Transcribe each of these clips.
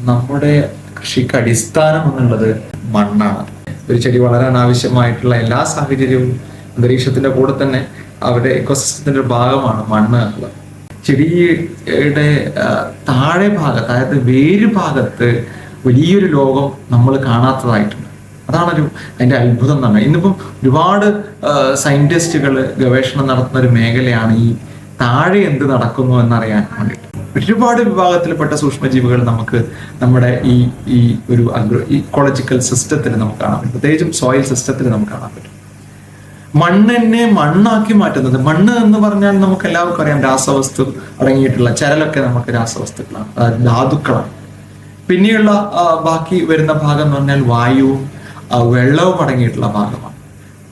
നമ്മുടെ കൃഷിക്ക് അടിസ്ഥാനം എന്നുള്ളത് മണ്ണാണ്. ഒരു ചെടി വളരാൻ ആവശ്യമായിട്ടുള്ള എല്ലാ സാഹചര്യവും അന്തരീക്ഷത്തിന്റെ കൂടെ തന്നെ അവരുടെ ഇക്കോസിസ്റ്റത്തിന്റെ ഒരു ഭാഗമാണ് മണ്ണ് എന്നുള്ളത്. ചെടിയുടെ താഴെ ഭാഗത്ത്, അതായത് വേര് ഭാഗത്ത് വലിയൊരു ലോകം നമ്മൾ കാണാത്തതായിട്ടുണ്ട്. അതാണൊരു അതിന്റെ അത്ഭുതം എന്ന് പറഞ്ഞാൽ. ഇന്നിപ്പം ഒരുപാട് സയന്റിസ്റ്റുകൾ ഗവേഷണം നടത്തുന്ന ഒരു മേഖലയാണ് ഈ താഴെ എന്ത് നടക്കുന്നു എന്നറിയാൻ വേണ്ടിയിട്ട്. ഒരുപാട് വിഭാഗത്തിൽപ്പെട്ട സൂക്ഷ്മജീവികൾ നമുക്ക് നമ്മുടെ ഈ ഒരു ഇക്കോളജിക്കൽ സിസ്റ്റത്തിൽ നമുക്ക് കാണാൻ പറ്റും. പ്രത്യേകിച്ചും സോയിൽ സിസ്റ്റത്തിൽ നമുക്ക് കാണാൻ പറ്റും. മണ്ണിനെ മണ്ണാക്കി മാറ്റുന്നത്, മണ്ണ് എന്ന് പറഞ്ഞാൽ നമുക്ക് എല്ലാവർക്കും അറിയാം രാസവസ്തു അടങ്ങിയിട്ടുള്ള ചരലൊക്കെ നമുക്ക് രാസവസ്തുക്കളാണ്, അതായത് ധാതുക്കളാണ്. പിന്നെയുള്ള ബാക്കി വരുന്ന ഭാഗം എന്ന് പറഞ്ഞാൽ വായുവും വെള്ളവും അടങ്ങിയിട്ടുള്ള ഭാഗമാണ്.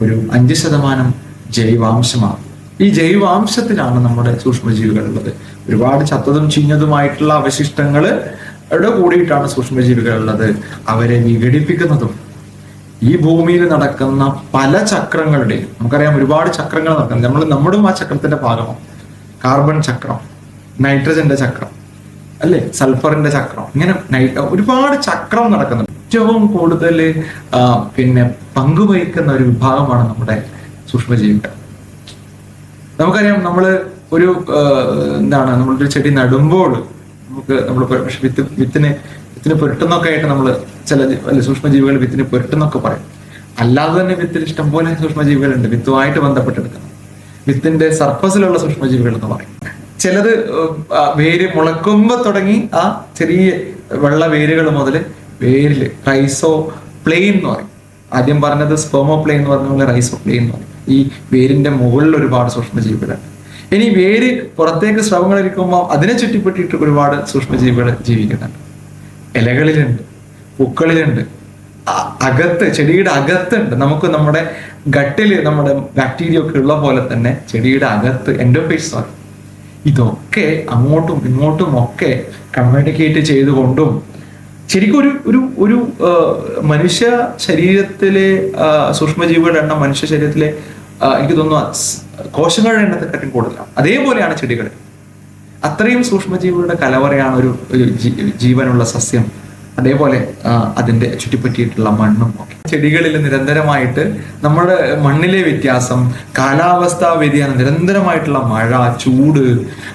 ഒരു 5% ജൈവാംശമാണ്. ഈ ജൈവാംശത്തിലാണ് നമ്മുടെ സൂക്ഷ്മജീവികൾ ഉള്ളത്. ഒരുപാട് ചത്തതും ചീഞ്ഞതുമായിട്ടുള്ള അവശിഷ്ടങ്ങളുടെ കൂടിയിട്ടാണ് സൂക്ഷ്മജീവികൾ ഉള്ളത്. അവരെ വിഘടിപ്പിക്കുന്നതും ഈ ഭൂമിയിൽ നടക്കുന്ന പല ചക്രങ്ങളുടെയും, നമുക്കറിയാം ഒരുപാട് ചക്രങ്ങൾ നടക്കുന്നത്, നമ്മളും ആ ചക്രത്തിന്റെ ഭാഗമാണ്. കാർബൺ ചക്രം, നൈട്രജന്റെ ചക്രം, അല്ലെ, സൾഫറിന്റെ ചക്രം, ഇങ്ങനെ ഒരുപാട് ചക്രം നടക്കുന്നുണ്ട്. ഏറ്റവും കൂടുതൽ പങ്കുവഹിക്കുന്ന ഒരു വിഭാഗമാണ് നമ്മുടെ സൂക്ഷ്മജീവികൾ. നമുക്കറിയാം, നമ്മളൊരു ചെടി നടുമ്പോൾ നമ്മൾ വിത്തിന് പുരട്ടുന്നൊക്കെ ആയിട്ട് നമ്മൾ ചില സൂക്ഷ്മജീവികൾ വിത്തിന് പുരട്ടുന്നൊക്കെ പറയും. അല്ലാതെ തന്നെ വിത്തിൽ ഇഷ്ടംപോലെ സൂക്ഷ്മജീവികളുണ്ട്, വിത്തുമായിട്ട് ബന്ധപ്പെട്ടെടുക്കുന്നത്. വിത്തിന്റെ സർഫസിലുള്ള സൂക്ഷ്മജീവികൾ എന്ന് പറയും. ചിലത് വേര് മുളക്കുമ്പോ തുടങ്ങി ആ ചെറിയ വെള്ള വേരുകൾ മുതൽ വേരില് റൈസോ പ്ലെയിൻ എന്ന് പറയും. ആദ്യം പറഞ്ഞത് സ്പെർമോ പ്ലെയിൻ എന്ന് പറഞ്ഞ പോലെ റൈസോ പ്ലെയിൻ എന്ന് പറയും. ഈ വേരിന്റെ മുകളിൽ ഒരുപാട് സൂക്ഷ്മജീവികളുണ്ട്. ഇനി വേര് പുറത്തേക്ക് സ്രവങ്ങൾ ഇരിക്കുമ്പോൾ അതിനെ ചുറ്റിപ്പറ്റിയിട്ട് ഒരുപാട് സൂക്ഷ്മജീവികൾ ജീവിക്കുന്നുണ്ട്. ഇലകളിലുണ്ട്, പൂക്കളിലുണ്ട്, ചെടിയുടെ അകത്തുണ്ട്. നമുക്ക് നമ്മുടെ ഗട്ടില് നമ്മുടെ ബാക്ടീരിയ ഒക്കെ ഉള്ള പോലെ തന്നെ ചെടിയുടെ അകത്ത് എൻഡോഫേസ് ആണ്. ഇതൊക്കെ അങ്ങോട്ടും ഇങ്ങോട്ടും ഒക്കെ കമ്മ്യൂണിക്കേറ്റ് ചെയ്തുകൊണ്ടും ശരിക്കും ഒരു മനുഷ്യ ശരീരത്തിലെ സൂക്ഷ്മജീവികളുടെ എണ്ണം മനുഷ്യ ശരീരത്തിലെ എനിക്ക് തോന്നുന്നു കോശങ്ങളുടെ എണ്ണത്തെക്കാട്ടും കൂടുതലാണ്. അതേപോലെയാണ് ചെടികൾ. അത്രയും സൂക്ഷ്മജീവികളുടെ കലവറയാണ് ഒരു ജീവനുള്ള സസ്യം. അതേപോലെ അതിന്റെ ചുറ്റിപ്പറ്റിയിട്ടുള്ള മണ്ണും ഒക്കെ. ചെടികളിൽ നിരന്തരമായിട്ട് നമ്മുടെ മണ്ണിലെ വ്യത്യാസം, കാലാവസ്ഥാ വ്യതിയാനം, നിരന്തരമായിട്ടുള്ള മഴ, ചൂട്,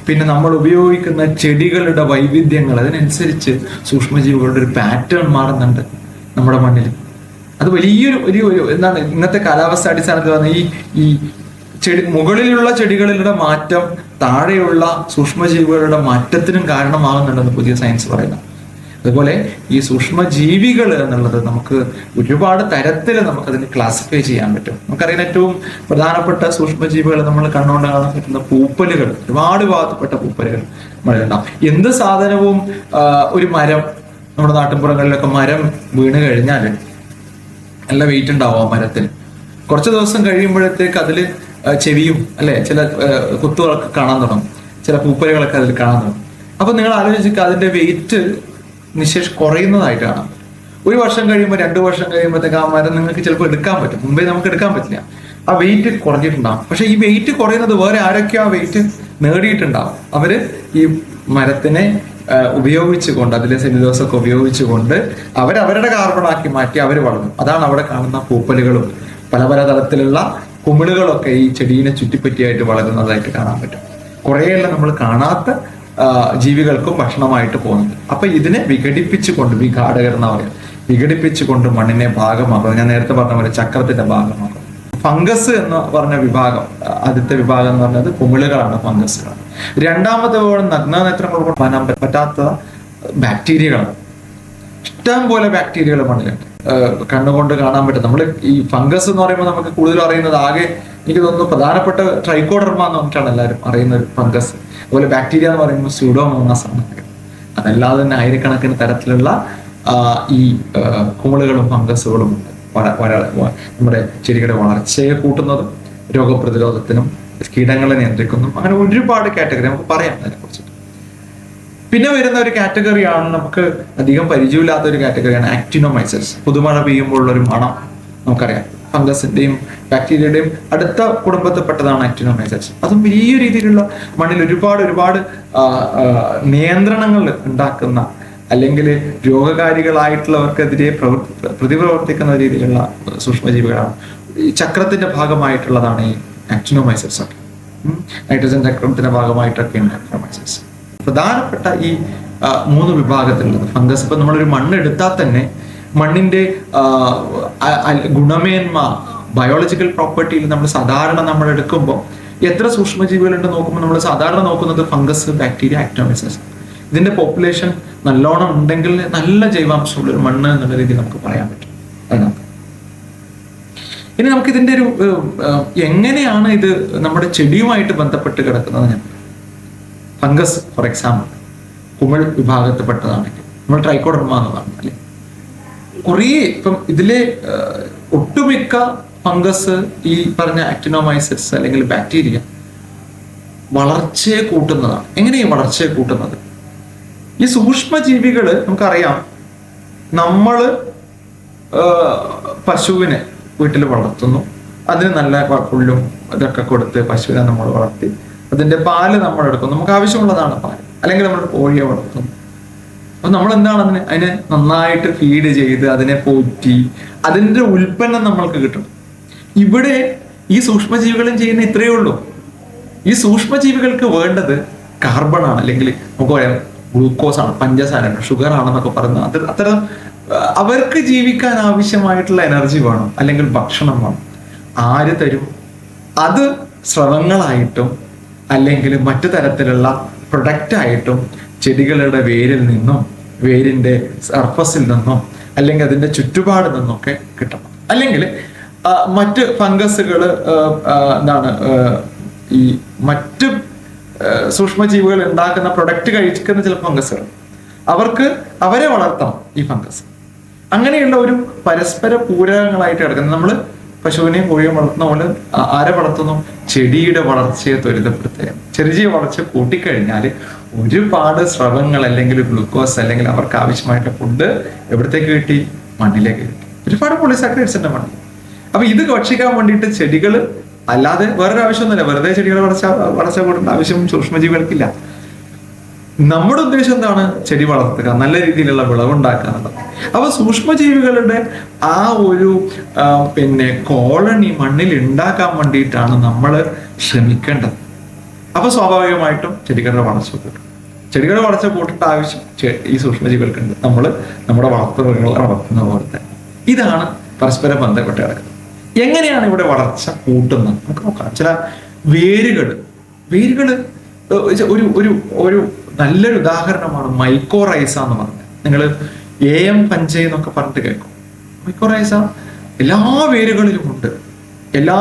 പിന്നെ നമ്മൾ ഉപയോഗിക്കുന്ന ചെടികളുടെ വൈവിധ്യങ്ങൾ, അതിനനുസരിച്ച് സൂക്ഷ്മജീവികളുടെ ഒരു പാറ്റേൺ മാറുന്നുണ്ട് നമ്മുടെ മണ്ണിൽ. അത് വലിയൊരു എന്താണ് ഇന്നത്തെ കാലാവസ്ഥ അടിസ്ഥാനത്തിൽ വന്ന ഈ മുകളിലുള്ള ചെടികളിലുള്ള മാറ്റം താഴെയുള്ള സൂക്ഷ്മജീവികളുടെ മാറ്റത്തിനും കാരണമാകുന്നുണ്ടെന്ന് പുതിയ സയൻസ് പറയുന്നത്. അതുപോലെ ഈ സൂക്ഷ്മജീവികൾ എന്നുള്ളത് നമുക്ക് ഒരുപാട് തരത്തിൽ നമുക്കതിനെ ക്ലാസിഫൈ ചെയ്യാൻ പറ്റും. നമുക്കറിയാൻ ഏറ്റവും പ്രധാനപ്പെട്ട സൂക്ഷ്മജീവികൾ നമ്മൾ കണ്ടുകൊണ്ട് കാണാൻ പറ്റുന്ന പൂപ്പലുകൾ, ഒരുപാട് ഭാഗപ്പെട്ട പൂപ്പലുകൾ നമ്മളുണ്ടാവും. എന്ത് സാധനവും, ഒരു മരം, നമ്മുടെ നാട്ടിൻപുറങ്ങളിലൊക്കെ മരം വീണ് കഴിഞ്ഞാൽ നല്ല വെയിറ്റ് ഉണ്ടാവും ആ മരത്തിന്. കുറച്ച് ദിവസം കഴിയുമ്പോഴത്തേക്ക് അതില് ചെവിയും അല്ലെ ചില കുത്തുകളൊക്കെ കാണാൻ തുടങ്ങും, ചില പൂപ്പലുകളൊക്കെ അതിൽ കാണാൻ തുടങ്ങും. അപ്പൊ നിങ്ങൾ ആലോചിക്കുക, അതിന്റെ വെയിറ്റ് കുറയുന്നതായിട്ട് കാണാം. 1 വർഷം കഴിയുമ്പോൾ 2 വർഷം കഴിയുമ്പോഴത്തേക്ക് ആ മരം നിങ്ങൾക്ക് ചിലപ്പോൾ എടുക്കാൻ പറ്റും. മുമ്പേ നമുക്ക് എടുക്കാൻ പറ്റില്ല. ആ വെയിറ്റ് കുറഞ്ഞിട്ടുണ്ടാവും. പക്ഷെ ഈ വെയിറ്റ് കുറയുന്നത് വേറെ ആരൊക്കെയോ ആ വെയിറ്റ് നേടിയിട്ടുണ്ടാവും. അവര് ഈ മരത്തിനെ ഉപയോഗിച്ചുകൊണ്ട്, അതിലെ സെല്ലുലോസൊക്കെ ഉപയോഗിച്ചുകൊണ്ട് അവരവരുടെ കാർബണാക്കി മാറ്റി അവർ വളർന്നു. അതാണ് അവിടെ കാണുന്ന പൂപ്പലുകളും പല പല തരത്തിലുള്ള കുമിളുകളൊക്കെ ഈ ചെടീനെ ചുറ്റിപ്പറ്റിയായിട്ട് വളരുന്നതായിട്ട് കാണാൻ പറ്റും. കുറേയെല്ലാം നമ്മൾ കാണാത്ത ജീവികൾക്കും ഭക്ഷണമായിട്ട് പോകുന്നത്. അപ്പൊ ഇതിനെ വിഘടിപ്പിച്ചുകൊണ്ട്, വിഘാടകർ എന്നാ പറയുക, വിഘടിപ്പിച്ചുകൊണ്ട് മണ്ണിനെ ഭാഗമാക്കുന്നത്. ഞാൻ നേരത്തെ പറഞ്ഞ പോലെ ചക്രത്തിന്റെ ഭാഗമാക്കും. ഫംഗസ് എന്ന് പറഞ്ഞ വിഭാഗം, ആദ്യത്തെ വിഭാഗം എന്ന് പറഞ്ഞത് കുമിളുകളാണ്, ഫംഗസുകളാണ്. രണ്ടാമത്തെ വിഭാഗം നഗ്നനേത്രങ്ങൾ കൊണ്ട് കാണാൻ പറ്റാത്ത ബാക്ടീരിയകളാണ്. ഇഷ്ടം പോലെ ബാക്ടീരിയകൾ മണ്ണിലുണ്ട്, കണ്ണുകൊണ്ട് കാണാൻ പറ്റും. നമ്മൾ ഈ ഫംഗസ് എന്ന് പറയുമ്പോൾ നമുക്ക് കൂടുതൽ അറിയുന്നത് ആകെ എനിക്ക് തോന്നുന്നു പ്രധാനപ്പെട്ട ട്രൈക്കോഡർമ എന്ന് പറഞ്ഞിട്ടാണ് എല്ലാവരും അറിയുന്ന ഒരു ഫംഗസ്. അതുപോലെ ബാക്ടീരിയ എന്ന് പറയുമ്പോൾ സ്യൂഡോമോണാസ് ആണ്. അതല്ലാതെ തന്നെ ആയിരക്കണക്കിന് തരത്തിലുള്ള ഈ കുമിളുകളും ഫംഗസുകളും ഉണ്ട്. നമ്മുടെ ചെടികളുടെ വളർച്ചയെ കൂട്ടുന്നതും രോഗപ്രതിരോധത്തിനും കീടങ്ങളെ നിയന്ത്രിക്കുന്നതും അങ്ങനെ ഒരുപാട് കാറ്റഗറി നമുക്ക് പറയാം അതിനെ കുറിച്ചിട്ട്. പിന്നെ വരുന്ന ഒരു കാറ്റഗറിയാണ് നമുക്ക് അധികം പരിചയമില്ലാത്ത ഒരു കാറ്റഗറിയാണ് ആക്ടിനോമൈസസ്. പുതുമഴ പെയ്യുമ്പോഴുള്ള ഒരു മണം നമുക്കറിയാം. ഫംഗസിന്റെയും ബാക്ടീരിയയുടെയും അടുത്ത കുടുംബത്തിൽപ്പെട്ടതാണ് ആക്ടിനോമൈസസ്. അതും വലിയ രീതിയിലുള്ള മണ്ണിൽ ഒരുപാട് നിയന്ത്രണങ്ങൾ ഉണ്ടാക്കുന്ന അല്ലെങ്കിൽ രോഗകാരികളായിട്ടുള്ളവർക്കെതിരെ പ്രതിപ്രവർത്തിക്കുന്ന രീതിയിലുള്ള സൂക്ഷ്മജീവികളാണ്. ഈ ചക്രത്തിന്റെ ഭാഗമായിട്ടുള്ളതാണ് ഈ ആക്ടിനോമൈസസ് ഒക്കെ. നൈട്രജൻ ചക്രത്തിന്റെ ഭാഗമായിട്ടൊക്കെയാണ് ആക്ടിനോമൈസസ്. പ്രധാനപ്പെട്ട ഈ 3 വിഭാഗത്തിലുള്ളത് ഫംഗസ്. ഇപ്പൊ നമ്മളൊരു മണ്ണ് എടുത്താൽ തന്നെ മണ്ണിന്റെ ഗുണമേന്മ, ബയോളജിക്കൽ പ്രോപ്പർട്ടിയിൽ നമ്മൾ എടുക്കുമ്പോൾ എത്ര സൂക്ഷ്മജീവികളുണ്ട് നോക്കുമ്പോൾ നമ്മൾ സാധാരണ നോക്കുന്നത് ഫംഗസ്, ബാക്ടീരിയ, ആക്ടിനോമൈസസ്. ഇതിന്റെ പോപ്പുലേഷൻ നല്ലോണം ഉണ്ടെങ്കിൽ നല്ല ജൈവാംശമുള്ള ഒരു മണ്ണ് എന്നുള്ള രീതിയിൽ നമുക്ക് പറയാൻ പറ്റും. അതാണ്. ഇനി നമുക്ക് ഇതിന്റെ ഒരു എങ്ങനെയാണ് ഇത് നമ്മുടെ ചെടിയുമായിട്ട് ബന്ധപ്പെട്ട് കിടക്കുന്നത്. ഞാൻ ഫംഗസ് ഫോർ എക്സാമ്പിൾ കുമിൾ വിഭാഗത്തിൽപ്പെട്ടതാണെങ്കിൽ നമ്മൾ ട്രൈക്കോഡർമ എന്നതാണ് അല്ലെ. കുറേ ഇപ്പം ഇതിലെ ഒട്ടുമിക്ക ഫംഗസ് ഈ പറഞ്ഞ ആക്ടിനോമൈസസ് അല്ലെങ്കിൽ ബാക്ടീരിയ വളർച്ചയെ കൂട്ടുന്നതാണ്. എങ്ങനെയാണ് വളർച്ചയെ കൂട്ടുന്നത്? ഈ സൂക്ഷ്മജീവികള് നമുക്കറിയാം, നമ്മള് പശുവിനെ വീട്ടിൽ വളർത്തുന്നു, അതിന് നല്ല പുല്ലും ഇതൊക്കെ കൊടുത്ത് പശുവിനെ നമ്മൾ വളർത്തി അതിന്റെ പാല് നമ്മൾ എടുക്കും, നമുക്ക് ആവശ്യമുള്ളതാണ് പാല്. അല്ലെങ്കിൽ നമ്മൾ കോഴിയെ വളർത്തുന്നു. അപ്പൊ നമ്മൾ എന്താണ് അതിനെ നന്നായിട്ട് ഫീഡ് ചെയ്ത് അതിനെ പോറ്റി അതിന്റെ ഉൽപ്പന്നം നമ്മൾക്ക് കിട്ടും. ഇവിടെ ഈ സൂക്ഷ്മജീവികളും ചെയ്യുന്ന ഇത്രയേ ഉള്ളൂ. ഈ സൂക്ഷ്മജീവികൾക്ക് വേണ്ടത് കാർബൺ ആണ്, അല്ലെങ്കിൽ നമുക്ക് പറയാം ഗ്ലൂക്കോസ് ആണ്, പഞ്ചസാരയാണ്, ഷുഗർ ആണെന്നൊക്കെ പറയുന്നത്. അത്തരം അവർക്ക് ജീവിക്കാൻ ആവശ്യമായിട്ടുള്ള എനർജി വേണം, അല്ലെങ്കിൽ ഭക്ഷണം വേണം. ആര് തരും? അത് സ്രവങ്ങളായിട്ടും അല്ലെങ്കിൽ മറ്റു തരത്തിലുള്ള പ്രൊഡക്റ്റ് ആയിട്ടും ചെടികളുടെ വേരിൽ നിന്നും വേരിന്റെ സർഫസിൽ നിന്നും അല്ലെങ്കിൽ അതിന്റെ ചുറ്റുപാട് നിന്നൊക്കെ കിട്ടണം. അല്ലെങ്കിൽ മറ്റ് ഫംഗസുകൾ ഈ മറ്റ് സൂക്ഷ്മജീവികൾ ഉണ്ടാക്കുന്ന പ്രൊഡക്റ്റ് കഴിക്കുന്ന ചില ഫംഗസുകൾ, അവരെ വളർത്തണം ഈ ഫംഗസ്. അങ്ങനെയുള്ള ഒരു പരസ്പര പൂരകങ്ങളായിട്ട് കിടക്കുന്നത്. നമ്മൾ പശുവിനെയും കോഴിയും വളർത്തുന്ന പോലെ ആരെ വളർത്തുന്നു? ചെടിയുടെ വളർച്ചയെ ത്വരിതപ്പെടുത്തുക. ചെറിയ വളർച്ച കൂട്ടിക്കഴിഞ്ഞാൽ ഒരുപാട് സ്രവങ്ങൾ അല്ലെങ്കിൽ ഗ്ലൂക്കോസ് അല്ലെങ്കിൽ അവർക്ക് ആവശ്യമായിട്ടുള്ള ഫുഡ് എവിടത്തേക്ക് കിട്ടി? മണ്ണിലേക്ക് കിട്ടി. ഒരുപാട് പോളിസാക്കറൈഡ്സ് ഉണ്ട് മണ്ണിൽ. അപ്പൊ ഇത് ഭക്ഷിക്കാൻ വേണ്ടിയിട്ട് ചെടികൾ, അല്ലാതെ വേറൊരു ആവശ്യമൊന്നുമില്ല. വെറുതെ ചെടികൾ വളർച്ച കൂട്ടേണ്ട ആവശ്യം സൂക്ഷ്മജീവികൾക്കില്ല. നമ്മുടെ ഉദ്ദേശം എന്താണ്? ചെടി വളർത്തുക, നല്ല രീതിയിലുള്ള വിളവുണ്ടാക്കുക എന്നുള്ളത്. അപ്പൊ സൂക്ഷ്മജീവികളുടെ ആ ഒരു കോളനി മണ്ണിൽ ഉണ്ടാക്കാൻ വേണ്ടിയിട്ടാണ് നമ്മൾ ശ്രമിക്കേണ്ടത്. അപ്പൊ സ്വാഭാവികമായിട്ടും ചെടികളുടെ വളർച്ച കൂട്ടും. ചെടികളുടെ വളർച്ച കൂട്ടേണ്ട ആവശ്യം ഈ സൂക്ഷ്മജീവികൾക്കുണ്ട്. നമ്മുടെ വളർത്തുമൃഗങ്ങളെ വളർത്തുന്ന പോലെ തന്നെ. ഇതാണ് പരസ്പരം ബന്ധപ്പെട്ട് കിടക്കുന്നത്. എങ്ങനെയാണ് ഇവിടെ വളർച്ച കൂട്ടുന്നത് നമുക്ക് നോക്കാം. ചില വേരുകള് ഒരു നല്ലൊരു ഉദാഹരണമാണ് മൈക്കോറൈസ എന്ന് പറഞ്ഞത്. നിങ്ങൾ AM പഞ്ച എന്നൊക്കെ പറഞ്ഞിട്ട് കേൾക്കും. മൈക്കോറൈസ എല്ലാ വേരുകളിലും ഉണ്ട്, എല്ലാ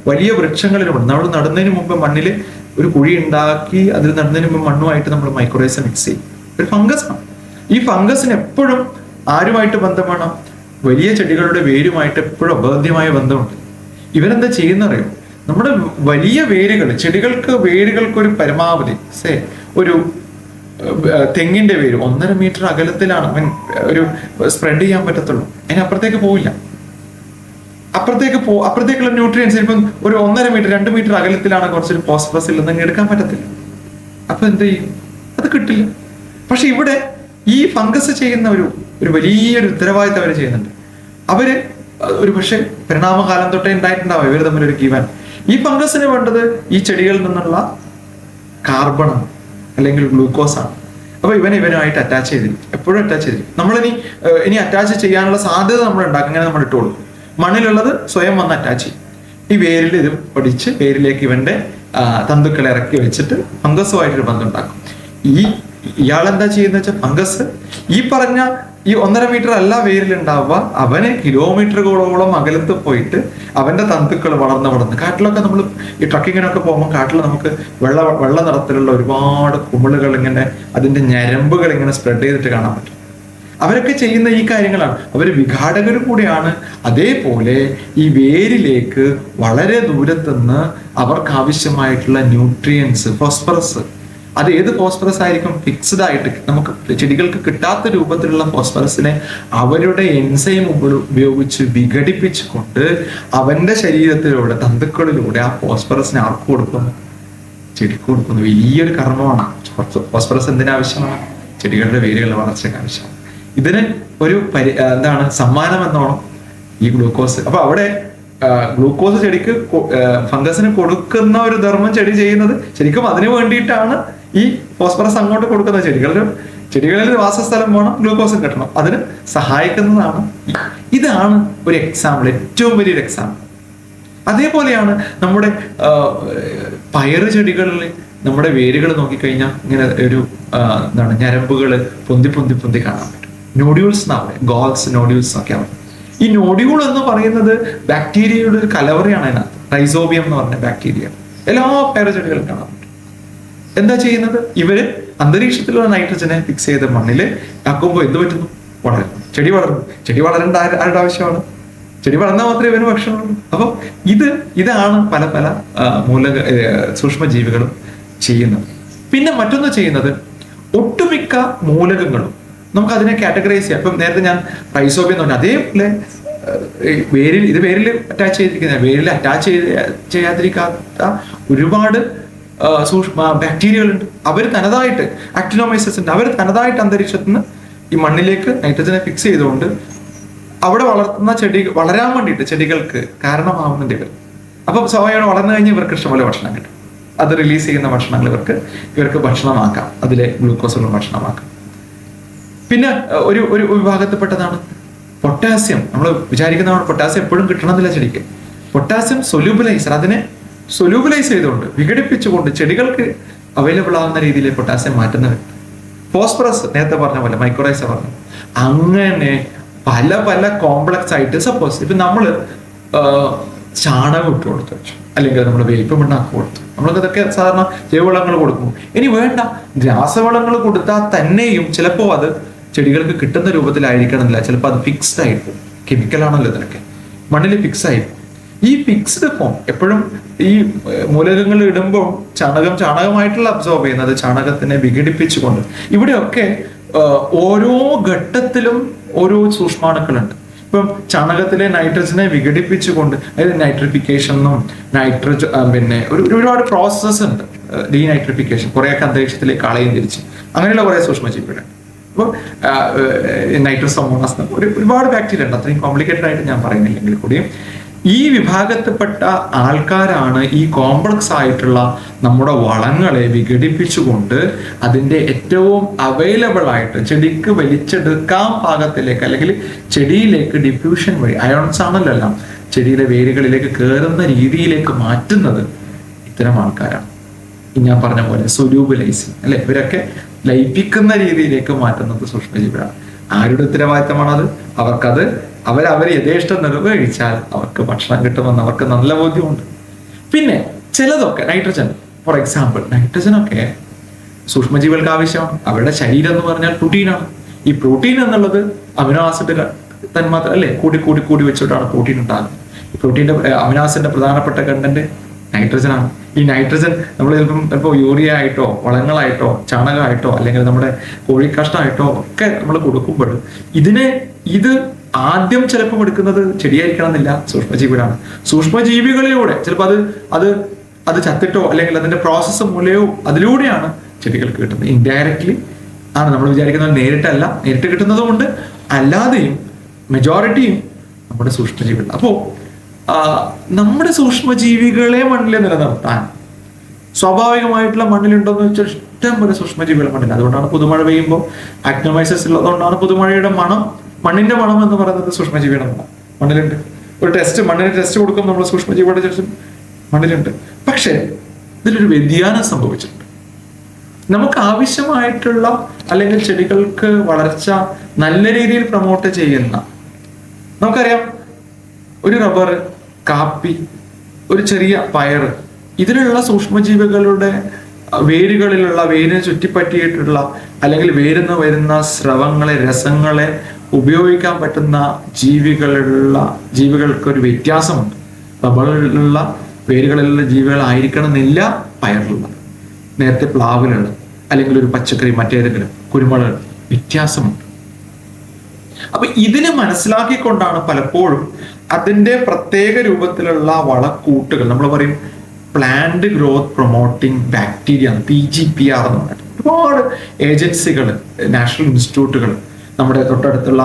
വലിയ വൃക്ഷങ്ങളിലും ഉണ്ട്. നമ്മൾ നടുന്നതിന് മുമ്പ് മണ്ണിൽ ഒരു കുഴി ഉണ്ടാക്കി അതിൽ നടുന്നതിന് മുമ്പ് മണ്ണുമായിട്ട് നമ്മൾ മൈക്രോറൈസ മിക്സ് ചെയ്യും. ഒരു ഫംഗസ് ആണ്. ഈ ഫംഗസിന് എപ്പോഴും ആരുമായിട്ട് ബന്ധം വേണം? വലിയ ചെടികളുടെ വേരുമായിട്ട് എപ്പോഴും അബാധ്യമായ ബന്ധമുണ്ട്. ഇവരെന്താ ചെയ്യുന്നറിയോ? നമ്മുടെ വലിയ വേരുകൾ, വേരുകൾക്ക് ഒരു പരമാവധി ഒരു തെങ്ങിന്റെ വേര് 1.5 മീറ്റർ അകലത്തിലാണ് ഒരു സ്പ്രെഡ് ചെയ്യാൻ പറ്റത്തുള്ളൂ. അതിനപ്പുറത്തേക്ക് പോവില്ല. അപ്പുറത്തേക്കുള്ള ന്യൂട്രിയൻസ് ഇപ്പം ഒരു 1.5 മീറ്റർ 2 മീറ്റർ അകലത്തിലാണ് കുറച്ചൊരു ഫോസ്ഫറസ് ഇല്ലെന്നെങ്കിൽ എടുക്കാൻ പറ്റത്തില്ല. അപ്പൊ എന്ത് ചെയ്യും? അത് കിട്ടില്ല. പക്ഷെ ഇവിടെ ഈ ഫംഗസ് ചെയ്യുന്ന ഒരു വലിയൊരു ഉത്തരവാദിത്തം അവർ ചെയ്യുന്നുണ്ട്. അവര് ഒരു പക്ഷെ പരിണാമകാലം തൊട്ടേ ഉണ്ടായിട്ടുണ്ടാവും ഇവർ തമ്മിലൊരു ഗീവൻ. ഈ ഫംഗസിന് വേണ്ടത് ഈ ചെടികളിൽ നിന്നുള്ള കാർബൺ ആണ്, അല്ലെങ്കിൽ ഗ്ലൂക്കോസ് ആണ്. അപ്പൊ ഇവനുമായിട്ട് അറ്റാച്ച് ചെയ്തിരിക്കും, എപ്പോഴും അറ്റാച്ച് ചെയ്തിരിക്കും. ഇനി അറ്റാച്ച് ചെയ്യാനുള്ള സാധ്യത നമ്മൾ ഉണ്ടാക്കും. ഇങ്ങനെ നമ്മൾ ഇട്ട് കൊടുക്കും. മണ്ണിലുള്ളത് സ്വയം വന്ന് അറ്റാച്ച് ചെയ്യും. ഈ വേരിൽ ഇത് പഠിച്ച് വേരിലേക്ക് ഇവന്റെ തന്തുക്കളെ ഇറക്കി വെച്ചിട്ട് ഫംഗസുമായിട്ടൊരു ബന്ധം ഉണ്ടാക്കും. ഇയാളെന്താ ചെയ്യുന്ന വെച്ചാൽ ഫംഗസ് ഈ പറഞ്ഞ ഈ 1.5 മീറ്റർ അല്ല വേരിലുണ്ടാവുക, അവന് കിലോമീറ്ററുകളോളം അകലത്ത് പോയിട്ട് അവന്റെ തന്തുക്കൾ വളർന്ന് കാട്ടിലൊക്കെ നമ്മൾ ഈ ട്രക്കിങ്ങിനൊക്കെ പോകുമ്പോൾ കാട്ടിൽ നമുക്ക് വെള്ള നിറത്തിലുള്ള ഒരുപാട് കുമിളുകൾ ഇങ്ങനെ അതിന്റെ ഞരമ്പുകൾ ഇങ്ങനെ സ്പ്രെഡ് ചെയ്തിട്ട് കാണാൻ പറ്റും. അവരൊക്കെ ചെയ്യുന്ന ഈ കാര്യങ്ങളാണ്. അവർ വിഘാടകരും കൂടിയാണ്. അതേപോലെ ഈ വേരിലേക്ക് വളരെ ദൂരത്തുനിന്ന് അവർക്ക് ആവശ്യമായിട്ടുള്ള ന്യൂട്രിയൻസ്, ഫോസ്ഫറസ്, അത് ഏത് ഫോസ്ഫറസ് ആയിരിക്കും? ഫിക്സ്ഡ് ആയിട്ട് നമുക്ക് ചെടികൾക്ക് കിട്ടാത്ത രൂപത്തിലുള്ള ഫോസ്ഫറസിനെ അവരുടെ എൻസൈം ഉപയോഗിച്ച് വിഘടിപ്പിച്ചുകൊണ്ട് അവന്റെ ശരീരത്തിലൂടെ തന്തുക്കളിലൂടെ ആ ഫോസ്ഫറസിനെ ആർക്ക് കൊടുക്കുന്നു? ചെടിക്ക് കൊടുക്കുന്നു. വലിയൊരു കർമ്മമാണ്. ഫോസ്ഫറസ് എന്തിനാവശ്യമാണ്? ചെടികളുടെ വേരുകളുടെ വളർച്ചയ്ക്ക് ആവശ്യമാണ്. ഇതിന് ഒരു എന്താണ് സമ്മാനം എന്നോണം ഈ ഗ്ലൂക്കോസ്. അപ്പൊ അവിടെ ഗ്ലൂക്കോസ് ചെടിക്ക് ഫംഗസിന് കൊടുക്കുന്ന ഒരു ധർമ്മം ചെടി ചെയ്യുന്നത് ശരിക്കും അതിനു വേണ്ടിയിട്ടാണ് ഈ ഫോസ്ഫറസ് അങ്ങോട്ട് കൊടുക്കുന്നത്. ചെടികളിൽ വാസസ്ഥലം വേണം, ഗ്ലൂക്കോസ് കിട്ടണം, അതിന് സഹായിക്കുന്നതാണ്. ഇതാണ് ഒരു എക്സാമ്പിൾ, ഏറ്റവും വലിയൊരു എക്സാമ്പിൾ. അതേപോലെയാണ് നമ്മുടെ പയറ് ചെടികളിൽ നമ്മുടെ വേരുകൾ നോക്കിക്കഴിഞ്ഞാൽ ഇങ്ങനെ ഒരു എന്താണ് ഞരമ്പുകൾ പൊന്തി പൊന്തി പൊന്തി കാണാൻ പറ്റും. നോഡ്യൂൾസ് എന്നാ പറയുക, ഗോൾസ് നോഡ്യൂൾസ് ഒക്കെ ആവും. ഈ നോഡ്യൂൾ എന്ന് പറയുന്നത് ബാക്ടീരിയയുടെ ഒരു കലവറയാണ്. അതിനകത്ത് റൈസോബിയം എന്ന് പറഞ്ഞ ബാക്ടീരിയ എല്ലാ പയറ് ചെടികളും കാണാൻ പറ്റും. എന്താ ചെയ്യുന്നത്? ഇവര് അന്തരീക്ഷത്തിലുള്ള നൈട്രജനെ ഫിക്സ് ചെയ്ത മണ്ണിൽ ആക്കുമ്പോൾ എന്ത് പറ്റുന്നു? വളരും. ചെടി വളരുന്നു. ചെടി വളരേണ്ട ആരുടെ ആവശ്യമാണ്? ചെടി വളർന്നാൽ മാത്രമേ ഇവന് ഭക്ഷണമുള്ളൂ. അപ്പൊ ഇതാണ് പല പല സൂക്ഷ്മജീവികളും ചെയ്യുന്നത്. പിന്നെ മറ്റൊന്ന് ചെയ്യുന്നത്, ഒട്ടുമിക്ക മൂലകങ്ങളും നമുക്ക് അതിനെ കാറ്റഗറൈസ് ചെയ്യാം. ഇപ്പം നേരത്തെ ഞാൻ റൈസോബിയം എന്ന് പറഞ്ഞു, അതേപോലെ വേരിൽ അറ്റാച്ച് ചെയ്തിരിക്കുന്ന, വേരിൽ അറ്റാച്ച് ചെയ്യാതിരിക്കാത്ത ഒരുപാട് ബാക്ടീരിയകളുണ്ട്. അവർ തനതായിട്ട് ആക്ടിനോമൈസസ് ഉണ്ട്. അവർ തനതായിട്ട് അന്തരീക്ഷത്തിൽ നിന്ന് ഈ മണ്ണിലേക്ക് നൈട്രജനെ ഫിക്സ് ചെയ്തുകൊണ്ട് അവിടെ വളർത്തുന്ന ചെടി വളരാൻ വേണ്ടിയിട്ട് ചെടികൾക്ക് കാരണമാവുന്നുണ്ട് ഇവർ. അപ്പൊ സ്വാഭാവികമായി വളർന്നു കഴിഞ്ഞാൽ ഇവർക്ക് ഇഷ്ടംപോലെ ഭക്ഷണം കിട്ടും. അത് റിലീസ് ചെയ്യുന്ന ഭക്ഷണങ്ങൾ ഇവർക്ക് ഭക്ഷണമാക്കാം, അതിലെ ഗ്ലൂക്കോസുള്ള ഭക്ഷണമാക്കാം. പിന്നെ ഒരു വിഭാഗത്തിൽപ്പെട്ടതാണ് പൊട്ടാസ്യം. നമ്മൾ വിചാരിക്കുന്നതാണ് പൊട്ടാസ്യം എപ്പോഴും കിട്ടണമെന്നില്ല ചെടിക്ക്. പൊട്ടാസ്യം സൊല്യൂബിലൈസർ, അതിനെ സൊല്യൂബിലൈസ് ചെയ്തുകൊണ്ട് വിഘടിപ്പിച്ചുകൊണ്ട് ചെടികൾക്ക് അവൈലബിൾ ആവുന്ന രീതിയിൽ പൊട്ടാസ്യം മാറ്റുന്നത്. ഫോസ്ഫറസ് നേരത്തെ പറഞ്ഞ പോലെ, മൈക്രോറൈസ പറഞ്ഞു. അങ്ങനെ പല പല കോംപ്ലക്സ് ആയിട്ട്, സപ്പോസ് ഇപ്പൊ നമ്മള് ചാണകം ഇട്ട് കൊടുത്തു വെച്ചു, അല്ലെങ്കിൽ നമ്മൾ വേപ്പ് പിണ്ണാക്ക് കൊടുത്തു, നമ്മൾക്കതൊക്കെ സാധാരണ ജൈവവളങ്ങൾ കൊടുക്കും. ഇനി വേണ്ട, രാസവളങ്ങൾ കൊടുത്താൽ തന്നെയും ചിലപ്പോൾ അത് ചെടികൾക്ക് കിട്ടുന്ന രൂപത്തിലായിരിക്കണമെന്നില്ല. ചിലപ്പോൾ അത് ഫിക്സ്ഡ് ആയിരിക്കും. കെമിക്കലാണല്ലോ ഇതിനൊക്കെ, മണ്ണിൽ ഫിക്സ് ആയിരിക്കും. ഈ ഫിക്സ്ഡ് ഫോം എപ്പോഴും ഈ മൂലകങ്ങൾ ഇടുമ്പോൾ ചാണകമായിട്ടുള്ള അബ്സോർബ് ചെയ്യുന്നത് ചാണകത്തിനെ വിഘടിപ്പിച്ചുകൊണ്ട്. ഇവിടെയൊക്കെ ഓരോ ഘട്ടത്തിലും ഓരോ സൂക്ഷ്മാണുക്കളുണ്ട്. ഇപ്പം ചാണകത്തിലെ നൈട്രജനെ വിഘടിപ്പിച്ചുകൊണ്ട്, അതായത് നൈട്രിഫിക്കേഷൻ എന്നും പിന്നെ ഒരുപാട് പ്രോസസ്സ് ഉണ്ട്. ഡീനൈട്രിഫിക്കേഷൻ, കുറേയൊക്കെ അന്തരീക്ഷത്തിലേക്ക് കളയും തിരിച്ച്, അങ്ങനെയുള്ള കുറേ സൂക്ഷ്മജീവികളുണ്ട്. അപ്പോൾ നൈട്രോസോമോണസ് ഒരുപാട് ബാക്ടീരിയ ഉണ്ട്. അത്രയും കോംപ്ലിക്കേറ്റഡ് ആയിട്ട് ഞാൻ പറയുന്നില്ലെങ്കിൽ കൂടിയും ഈ വിഭാഗത്തിൽപ്പെട്ട ആൾക്കാരാണ് ഈ കോംപ്ലക്സ് ആയിട്ടുള്ള നമ്മുടെ വളങ്ങളെ വിഘടിപ്പിച്ചുകൊണ്ട് അതിൻ്റെ ഏറ്റവും അവൈലബിൾ ആയിട്ട് ചെടിക്ക് വലിച്ചെടുക്കാൻ പാകത്തിലേക്ക്, അല്ലെങ്കിൽ ചെടിയിലേക്ക് ഡിഫ്യൂഷൻ വഴി, അയോൺസ് ആണല്ലോ എല്ലാം ചെടിയിലെ വേരുകളിലേക്ക് കയറുന്ന രീതിയിലേക്ക് മാറ്റുന്നത് ഇത്തരം ആൾക്കാരാണ്. ഞാൻ പറഞ്ഞ പോലെ സൊല്യൂബിലൈസിങ്, അല്ലെ, ഇവരൊക്കെ ലയിപ്പിക്കുന്ന രീതിയിലേക്ക് മാറ്റുന്നത് സൂക്ഷ്മജീവികളാണ്. ആരുടെ ഉത്തരവാദിത്തമാണത്? അവർക്കത് അവർ യഥേഷ്ടം നിർവഹിച്ചാൽ അവർക്ക് ഭക്ഷണം കിട്ടുമെന്ന് അവർക്ക് നല്ല ബോധ്യമുണ്ട്. പിന്നെ ചിലതൊക്കെ നൈട്രജൻ, ഫോർ എക്സാമ്പിൾ, നൈട്രജനൊക്കെ സൂക്ഷ്മജീവികൾക്ക് ആവശ്യമാണ്. അവരുടെ ശരീരം എന്ന് പറഞ്ഞാൽ പ്രോട്ടീനാണ്. ഈ പ്രോട്ടീൻ എന്നുള്ളത് അമിനോ ആസിഡ് തന്മാത്ര, അല്ലെ, കൂടി വെച്ചിട്ടാണ് പ്രോട്ടീൻ ഉണ്ടാകുന്നത്. ഈ പ്രോട്ടീൻ്റെ അമിനോ ആസിഡിന്റെ പ്രധാനപ്പെട്ട കണ്ടന്റ് നൈട്രജനാണ്. ഈ നൈട്രജൻ നമ്മൾ ചിലപ്പോൾ യൂറിയ ആയിട്ടോ വളങ്ങളായിട്ടോ ചാണകമായിട്ടോ അല്ലെങ്കിൽ നമ്മുടെ കോഴിക്കാഷ്ടമായിട്ടോ ഒക്കെ നമ്മൾ കൊടുക്കുമ്പോൾ ഇത് ആദ്യം ചിലപ്പോൾ എടുക്കുന്നത് ചെടിയായിരിക്കണം എന്നില്ല, സൂക്ഷ്മജീവികളാണ്. സൂക്ഷ്മജീവികളിലൂടെ ചിലപ്പോൾ അത് ചത്തിട്ടോ അല്ലെങ്കിൽ അതിന്റെ പ്രോസസ്സ് മൂലയോ അതിലൂടെയാണ് ചെടികൾക്ക് കിട്ടുന്നത്. ഇൻഡയറക്ട്ലി ആണ് നമ്മൾ വിചാരിക്കുന്നത്, നേരിട്ടല്ല. നേരിട്ട് കിട്ടുന്നതുകൊണ്ട് അല്ലാതെയും മെജോറിറ്റിയും നമ്മുടെ സൂക്ഷ്മജീവികൾ. അപ്പോൾ നമ്മുടെ സൂക്ഷ്മജീവികളെ മണ്ണിൽ നിലനിർത്താൻ സ്വാഭാവികമായിട്ടുള്ള മണ്ണിലുണ്ടോന്ന് വെച്ചാൽ ഇഷ്ടം പോലെ സൂക്ഷ്മജീവികൾ മണ്ണിൽ. അതുകൊണ്ടാണ് പുതുമഴ പെയ്യുമ്പോൾ ആക്ടിനോമൈസസ് ഉള്ളതുകൊണ്ടാണ് പുതുമഴയുടെ മണം, മണ്ണിന്റെ മണം എന്ന് പറയുന്നത് സൂക്ഷ്മജീവിയുടെ മണം മണ്ണിലുണ്ട്. മണ്ണിന് ടെസ്റ്റ് കൊടുക്കുമ്പോൾ നമ്മൾ സൂക്ഷ്മജീവിയുടെ ശേഷം മണ്ണിലുണ്ട്. പക്ഷേ ഇതിലൊരു വ്യതിയാനം സംഭവിച്ചിട്ടുണ്ട്. നമുക്ക് ആവശ്യമായിട്ടുള്ള അല്ലെങ്കിൽ ചെടികൾക്ക് വളർച്ച നല്ല രീതിയിൽ പ്രൊമോട്ട് ചെയ്യുന്ന, നമുക്കറിയാം, ഒരു റബ്ബർ, കാപ്പി, ഒരു ചെറിയ പയറ്, ഇതിലുള്ള സൂക്ഷ്മജീവികളുടെ വേരിനെ ചുറ്റിപ്പറ്റിയിട്ടുള്ള അല്ലെങ്കിൽ വേരുന്ന് വരുന്ന സ്രവങ്ങളെ, രസങ്ങളെ ഉപയോഗിക്കാൻ പറ്റുന്ന ജീവികൾക്ക് ഒരു വ്യത്യാസമുണ്ട്. റബ്ബറിലുള്ള വേരുകളിലുള്ള ജീവികളായിരിക്കണമെന്നില്ല പയറിലുള്ളത്, നേരത്തെ പ്ലാവിലുള്ളത്, അല്ലെങ്കിൽ ഒരു പച്ചക്കറി മറ്റേതെങ്കിലും കുരുമുളക്, വ്യത്യാസമുണ്ട്. അപ്പൊ ഇതിനെ മനസ്സിലാക്കിക്കൊണ്ടാണ് പലപ്പോഴും അതിന്റെ പ്രത്യേക രൂപത്തിലുള്ള വളക്കൂട്ടുകൾ, നമ്മൾ പറയും plant growth promoting bacteria, PGPR എന്ന് പറഞ്ഞിട്ട് ഒരുപാട് ഏജൻസികൾ, നാഷണൽ ഇൻസ്റ്റിറ്റ്യൂട്ടുകൾ, നമ്മുടെ തൊട്ടടുത്തുള്ള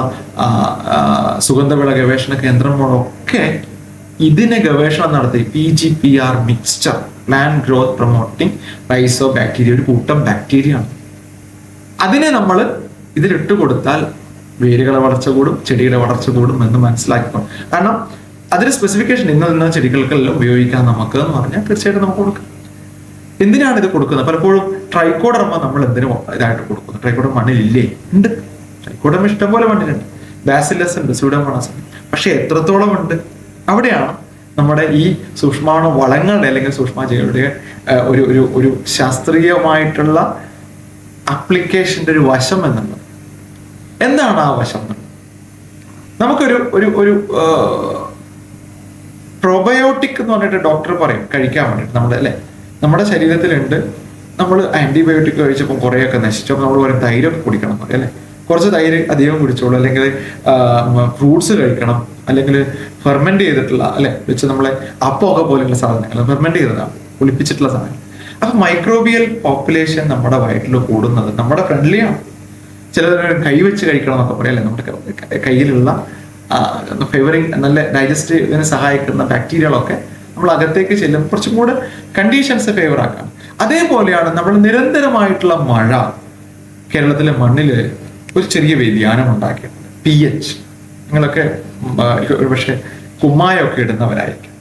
സുഗന്ധവിള ഗവേഷണ കേന്ദ്രങ്ങളൊക്കെ ഇതിനെ ഗവേഷണം നടത്തി. PGPR mixture, plant growth promoting rhizobacteria, ഒരു കൂട്ടം ബാക്ടീരിയ ആണ്. അതിനെ നമ്മൾ ഇതിലിട്ട് കൊടുത്താൽ വേരുകളെ വളർച്ച കൂടും, ചെടിയുടെ വളർച്ച കൂടും എന്ന് മനസ്സിലാക്കണം. കാരണം അതിന് സ്പെസിഫിക്കേഷൻ ഇന്ന ചെടികൾക്കെല്ലാം ഉപയോഗിക്കാൻ നമുക്ക് എന്ന് പറഞ്ഞാൽ തീർച്ചയായിട്ടും നമുക്ക് കൊടുക്കാം. എന്തിനാണ് ഇത് കൊടുക്കുന്നത്? പലപ്പോഴും ട്രൈക്കോഡർമ നമ്മൾ എന്തിനു ഇതായിട്ട് കൊടുക്കുന്നു? ട്രൈക്കോഡർമ മണ്ണിലില്ലേ? ഉണ്ട്. ട്രൈക്കോഡർമ ഇഷ്ടംപോലെ മണ്ണിലുണ്ട്. ബാസിലസ് ഉണ്ട്, സ്യൂഡോമോണാസ് ഉണ്ട്. പക്ഷെ എത്രത്തോളം ഉണ്ട്? അവിടെയാണ് നമ്മുടെ ഈ സൂക്ഷ്മാണു വളങ്ങളുടെ അല്ലെങ്കിൽ സൂക്ഷ്മജീവികളുടെ ഒരു ശാസ്ത്രീയമായിട്ടുള്ള ആപ്ലിക്കേഷന്റെ ഒരു വശം എന്നുള്ളത്. എന്താണ് ആ വശം? നമുക്കൊരു ഒരു ഒരു പ്രോബയോട്ടിക് എന്ന് പറഞ്ഞിട്ട് ഡോക്ടർ പറയും കഴിക്കാൻ വേണ്ടിയിട്ട്. നമ്മുടെ ശരീരത്തിലുണ്ട്. നമ്മൾ ആന്റിബയോട്ടിക് കഴിച്ചപ്പോൾ കുറേയൊക്കെ നശിച്ചപ്പോൾ നമ്മൾ പറയും തൈരൊക്കെ കുടിക്കണം പറയും അല്ലെ. കുറച്ച് തൈര് അധികം കുടിച്ചോളൂ, അല്ലെങ്കിൽ ഫ്രൂട്ട്സ് കഴിക്കണം, അല്ലെങ്കിൽ ഫെർമെന്റ് ചെയ്തിട്ടുള്ള അല്ലെ വെച്ച് നമ്മളെ അപ്പമൊക്കെ പോലെയുള്ള സാധനങ്ങൾ ഫെർമെന്റ് ചെയ്തതാണ്, ഒളിപ്പിച്ചിട്ടുള്ള സാധനങ്ങൾ. അപ്പൊ മൈക്രോബിയൽ പോപ്പുലേഷൻ നമ്മുടെ വയറ്റിൽ കൂടുന്നത് നമ്മുടെ ഫ്രണ്ട്ലിയാണ്. ചിലർ കൈവച്ച് കഴിക്കണം എന്നൊക്കെ പറയാം അല്ലെ. നമ്മുടെ കയ്യിലുള്ള ഫേവറിങ് നല്ല ഡൈജസ്റ്റീവിന് സഹായിക്കുന്ന ബാക്ടീരിയകളൊക്കെ നമ്മൾ അകത്തേക്ക് ചെല്ലും, കുറച്ചും കൂടെ കണ്ടീഷൻസ് ഫേവർ ആക്കാം. അതേപോലെയാണ് നമ്മൾ നിരന്തരമായിട്ടുള്ള മഴ കേരളത്തിലെ മണ്ണില് ഒരു ചെറിയ വ്യതിയാനം ഉണ്ടാക്കിയിട്ടുണ്ട്. PH നിങ്ങളൊക്കെ ഒരുപക്ഷെ കുമ്മായൊക്കെ ഇടുന്നവരായിരിക്കും.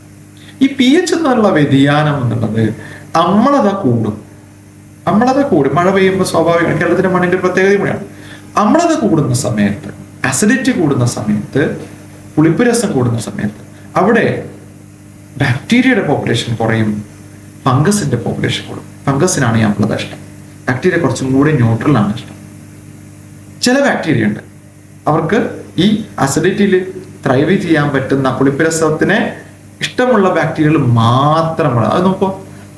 ഈ PH എന്നുള്ള വ്യതിയാനം എന്നുള്ളത് അമ്ലത കൂടും. മഴ പെയ്യുമ്പോൾ സ്വാഭാവികം കേരളത്തിന്റെ മണ്ണിന്റെ പ്രത്യേകത കൂടിയാണ്. അമ്ലത കൂടുന്ന സമയത്ത്, അസിഡിറ്റി കൂടുന്ന സമയത്ത്, പുളിപ്പ് രസം കൂടുന്ന സമയത്ത് അവിടെ ബാക്ടീരിയയുടെ പോപ്പുലേഷൻ കുറയും, ഫംഗസിന്റെ പോപ്പുലേഷൻ കൂടും. ഫംഗസിനാണ് ഈ അമ്ലത ഇഷ്ടം. ബാക്ടീരിയ കുറച്ചും കൂടി ന്യൂട്രലാണ് ഇഷ്ടം. ചില ബാക്ടീരിയ ഉണ്ട് അവർക്ക് ഈ അസിഡിറ്റിയിൽ ത്രൈവ് ചെയ്യാൻ പറ്റുന്ന, പുളിപ്പ് രസത്തിനെ ഇഷ്ടമുള്ള ബാക്ടീരിയകൾ മാത്രമാണ്. അത് നോക്കൂ,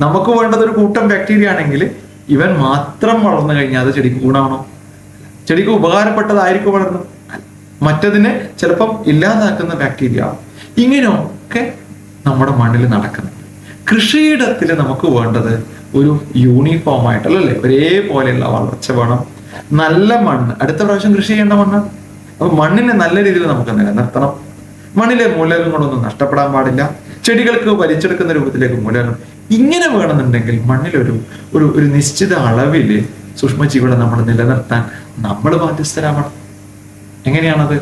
നമുക്ക് വേണ്ടത് ഒരു കൂട്ടം ബാക്ടീരിയ ആണെങ്കിൽ ഇവൻ മാത്രം വളർന്നു കഴിഞ്ഞാൽ അത് ചെടിക്ക് ഗുണമാണോ? ചെടിക്ക് ഉപകാരപ്പെട്ടതായിരിക്കും വളർന്നു. മറ്റതിനെ ചിലപ്പം ഇല്ലാതാക്കുന്ന ബാക്ടീരിയ. ഇങ്ങനെയൊക്കെ നമ്മുടെ മണ്ണിൽ നടക്കുന്നുണ്ട്. കൃഷിയിടത്തിൽ നമുക്ക് വേണ്ടത് ഒരു യൂണിഫോം ആയിട്ടുള്ളല്ലേ, ഒരേപോലെയുള്ള വളർച്ച വേണം. നല്ല മണ്ണ്, അടുത്ത പ്രാവശ്യം കൃഷി ചെയ്യേണ്ട മണ്ണാണ്. അപ്പൊ മണ്ണിനെ നല്ല രീതിയിൽ നമുക്ക് നിലനിർത്തണം. മണ്ണിലെ മൂലകങ്ങളൊന്നും നഷ്ടപ്പെടാൻ പാടില്ല. ചെടികൾക്ക് വലിച്ചെടുക്കുന്ന രൂപത്തിലേക്ക് മൂലകങ്ങൾ ഇങ്ങനെ വേണമെന്നുണ്ടെങ്കിൽ മണ്ണിലൊരു ഒരു നിശ്ചിത അളവില് സൂക്ഷ്മജീവികളെ നമ്മൾ നിലനിർത്താൻ നമ്മൾ ബാധ്യസ്ഥരാവണം. എങ്ങനെയാണത്?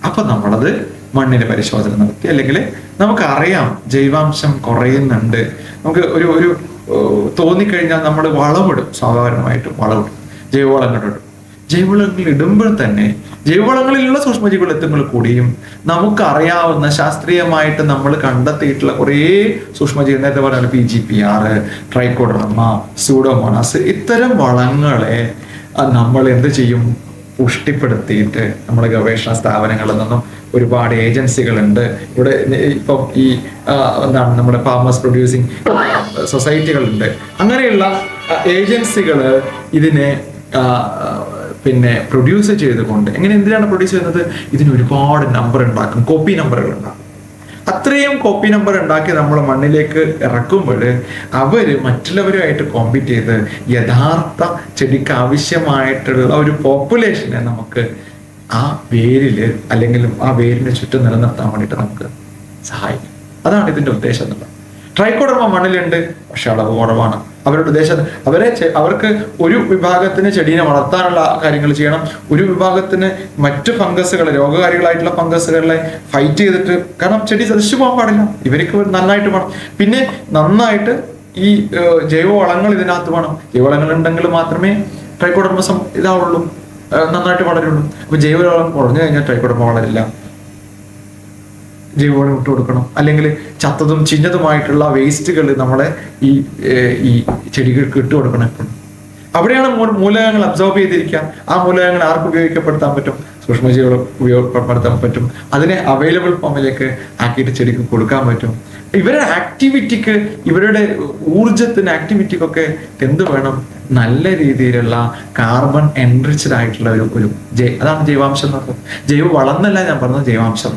അപ്പൊ നമ്മളത് മണ്ണിന്റെ പരിശോധന നടത്തി, അല്ലെങ്കിൽ നമുക്കറിയാം ജൈവാംശം കുറയുന്നുണ്ട്, നമുക്ക് ഒരു തോന്നിക്കഴിഞ്ഞാൽ നമ്മൾ വളമിടും. സ്വാഭാവികമായിട്ടും വളമിടും, ജൈവവളങ്ങൾ ഇടും. ജൈവവളങ്ങൾ ഇടുമ്പോൾ തന്നെ ജൈവവളങ്ങളിലുള്ള സൂക്ഷ്മജീവികൾ എത്തുമ്പോൾ കൂടിയും നമുക്കറിയാവുന്ന ശാസ്ത്രീയമായിട്ട് നമ്മൾ കണ്ടെത്തിയിട്ടുള്ള കുറേ സൂക്ഷ്മജീവി, നേരത്തെ പറഞ്ഞാൽ PGPR, ട്രൈക്കോഡർമ, സ്യൂഡോമോണാസ്, ഇത്തരം വളങ്ങളെ നമ്മൾ എന്ത് ചെയ്യും? പുഷ്ടിപ്പെടുത്തിയിട്ട് നമ്മുടെ ഗവേഷണ സ്ഥാപനങ്ങളിൽ നിന്നും ഒരുപാട് ഏജൻസികളുണ്ട്. ഇവിടെ ഇപ്പം ഈ എന്താണ് നമ്മുടെ ഫാമേഴ്സ് പ്രൊഡ്യൂസിങ് സൊസൈറ്റികളുണ്ട്. അങ്ങനെയുള്ള ഏജൻസികൾ ഇതിനെ പിന്നെ പ്രൊഡ്യൂസ് ചെയ്തുകൊണ്ട് എന്തിനാണ് പ്രൊഡ്യൂസ് ചെയ്യുന്നത്? ഇതിന് ഒരുപാട് നമ്പർ ഉണ്ടാക്കും, കോപ്പി നമ്പറുകൾ ഉണ്ടാക്കും. അത്രയും കോപ്പി നമ്പർ ഉണ്ടാക്കി നമ്മൾ മണ്ണിലേക്ക് ഇറക്കുമ്പോൾ അവര് മറ്റുള്ളവരുമായിട്ട് കോമ്പീറ്റ് ചെയ്ത് യഥാർത്ഥ ചെടിക്ക് ആവശ്യമായിട്ടുള്ള ഒരു പോപ്പുലേഷനെ നമുക്ക് ആ വേരില് അല്ലെങ്കിൽ ആ വേരിന് ചുറ്റും നിലനിർത്താൻ വേണ്ടിയിട്ട് നമുക്ക് സഹായിക്കും. അതാണ് ഇതിന്റെ ഉദ്ദേശം എന്നുള്ളത്. ട്രൈക്കോഡർമ മണ്ണിലുണ്ട്, പക്ഷെ അളവ് കുറവാണ്. അവരുടെ ഉദ്ദേശം അവർക്ക് ഒരു വിഭാഗത്തിന് ചെടീനെ വളർത്താനുള്ള കാര്യങ്ങൾ ചെയ്യണം, ഒരു വിഭാഗത്തിന് മറ്റു ഫംഗസുകളെ, രോഗകാരികളായിട്ടുള്ള ഫംഗസുകളെ ഫൈറ്റ് ചെയ്തിട്ട്, കാരണം ചെടി സദൃശു പോകാൻ പാടില്ല, ഇവർക്ക് നന്നായിട്ട് വേണം. പിന്നെ നന്നായിട്ട് ഈ ജൈവവളങ്ങൾ ഇതിനകത്ത് വേണം. ജൈവവളങ്ങൾ ഉണ്ടെങ്കിൽ മാത്രമേ ട്രൈക്കോഡർമ ഇതാവുള്ളൂ, നന്നായിട്ട് വളരുള്ളൂ. അപ്പൊ ജൈവവളം കുറഞ്ഞു കഴിഞ്ഞാൽ ട്രൈക്കോഡർമ വളരില്ല. ജൈവവളം ഇട്ട് കൊടുക്കണം, അല്ലെങ്കിൽ ചത്തതും ചിഞ്ഞതുമായിട്ടുള്ള വേസ്റ്റുകൾ നമ്മളെ ഈ ചെടികൾക്ക് ഇട്ട് കൊടുക്കണം. എപ്പോഴും അവിടെയാണ് മൂലകങ്ങൾ അബ്സോർബ് ചെയ്തിരിക്കുക. ആ മൂലകങ്ങൾ ആർക്ക് ഉപയോഗിക്കപ്പെടുത്താൻ പറ്റും? സൂക്ഷ്മജീവികൾ ഉപയോഗപ്പെടുത്താൻ പറ്റും. അതിനെ അവൈലബിൾ ഫോമിലേക്ക് ആക്കിയിട്ട് ചെടിക്ക് കൊടുക്കാൻ പറ്റും. ഇവരുടെ ആക്ടിവിറ്റിക്ക്, ഇവരുടെ ഊർജത്തിന്, ആക്ടിവിറ്റിക്കൊക്കെ എന്ത് വേണം? നല്ല രീതിയിലുള്ള കാർബൺ എൻറിച്ച്ഡ് ആയിട്ടുള്ള അതാണ് ജൈവാംശം എന്ന് പറയുന്നത്. ജൈവ വളം എന്നല്ല ഞാൻ പറഞ്ഞത്, ജൈവാംശം.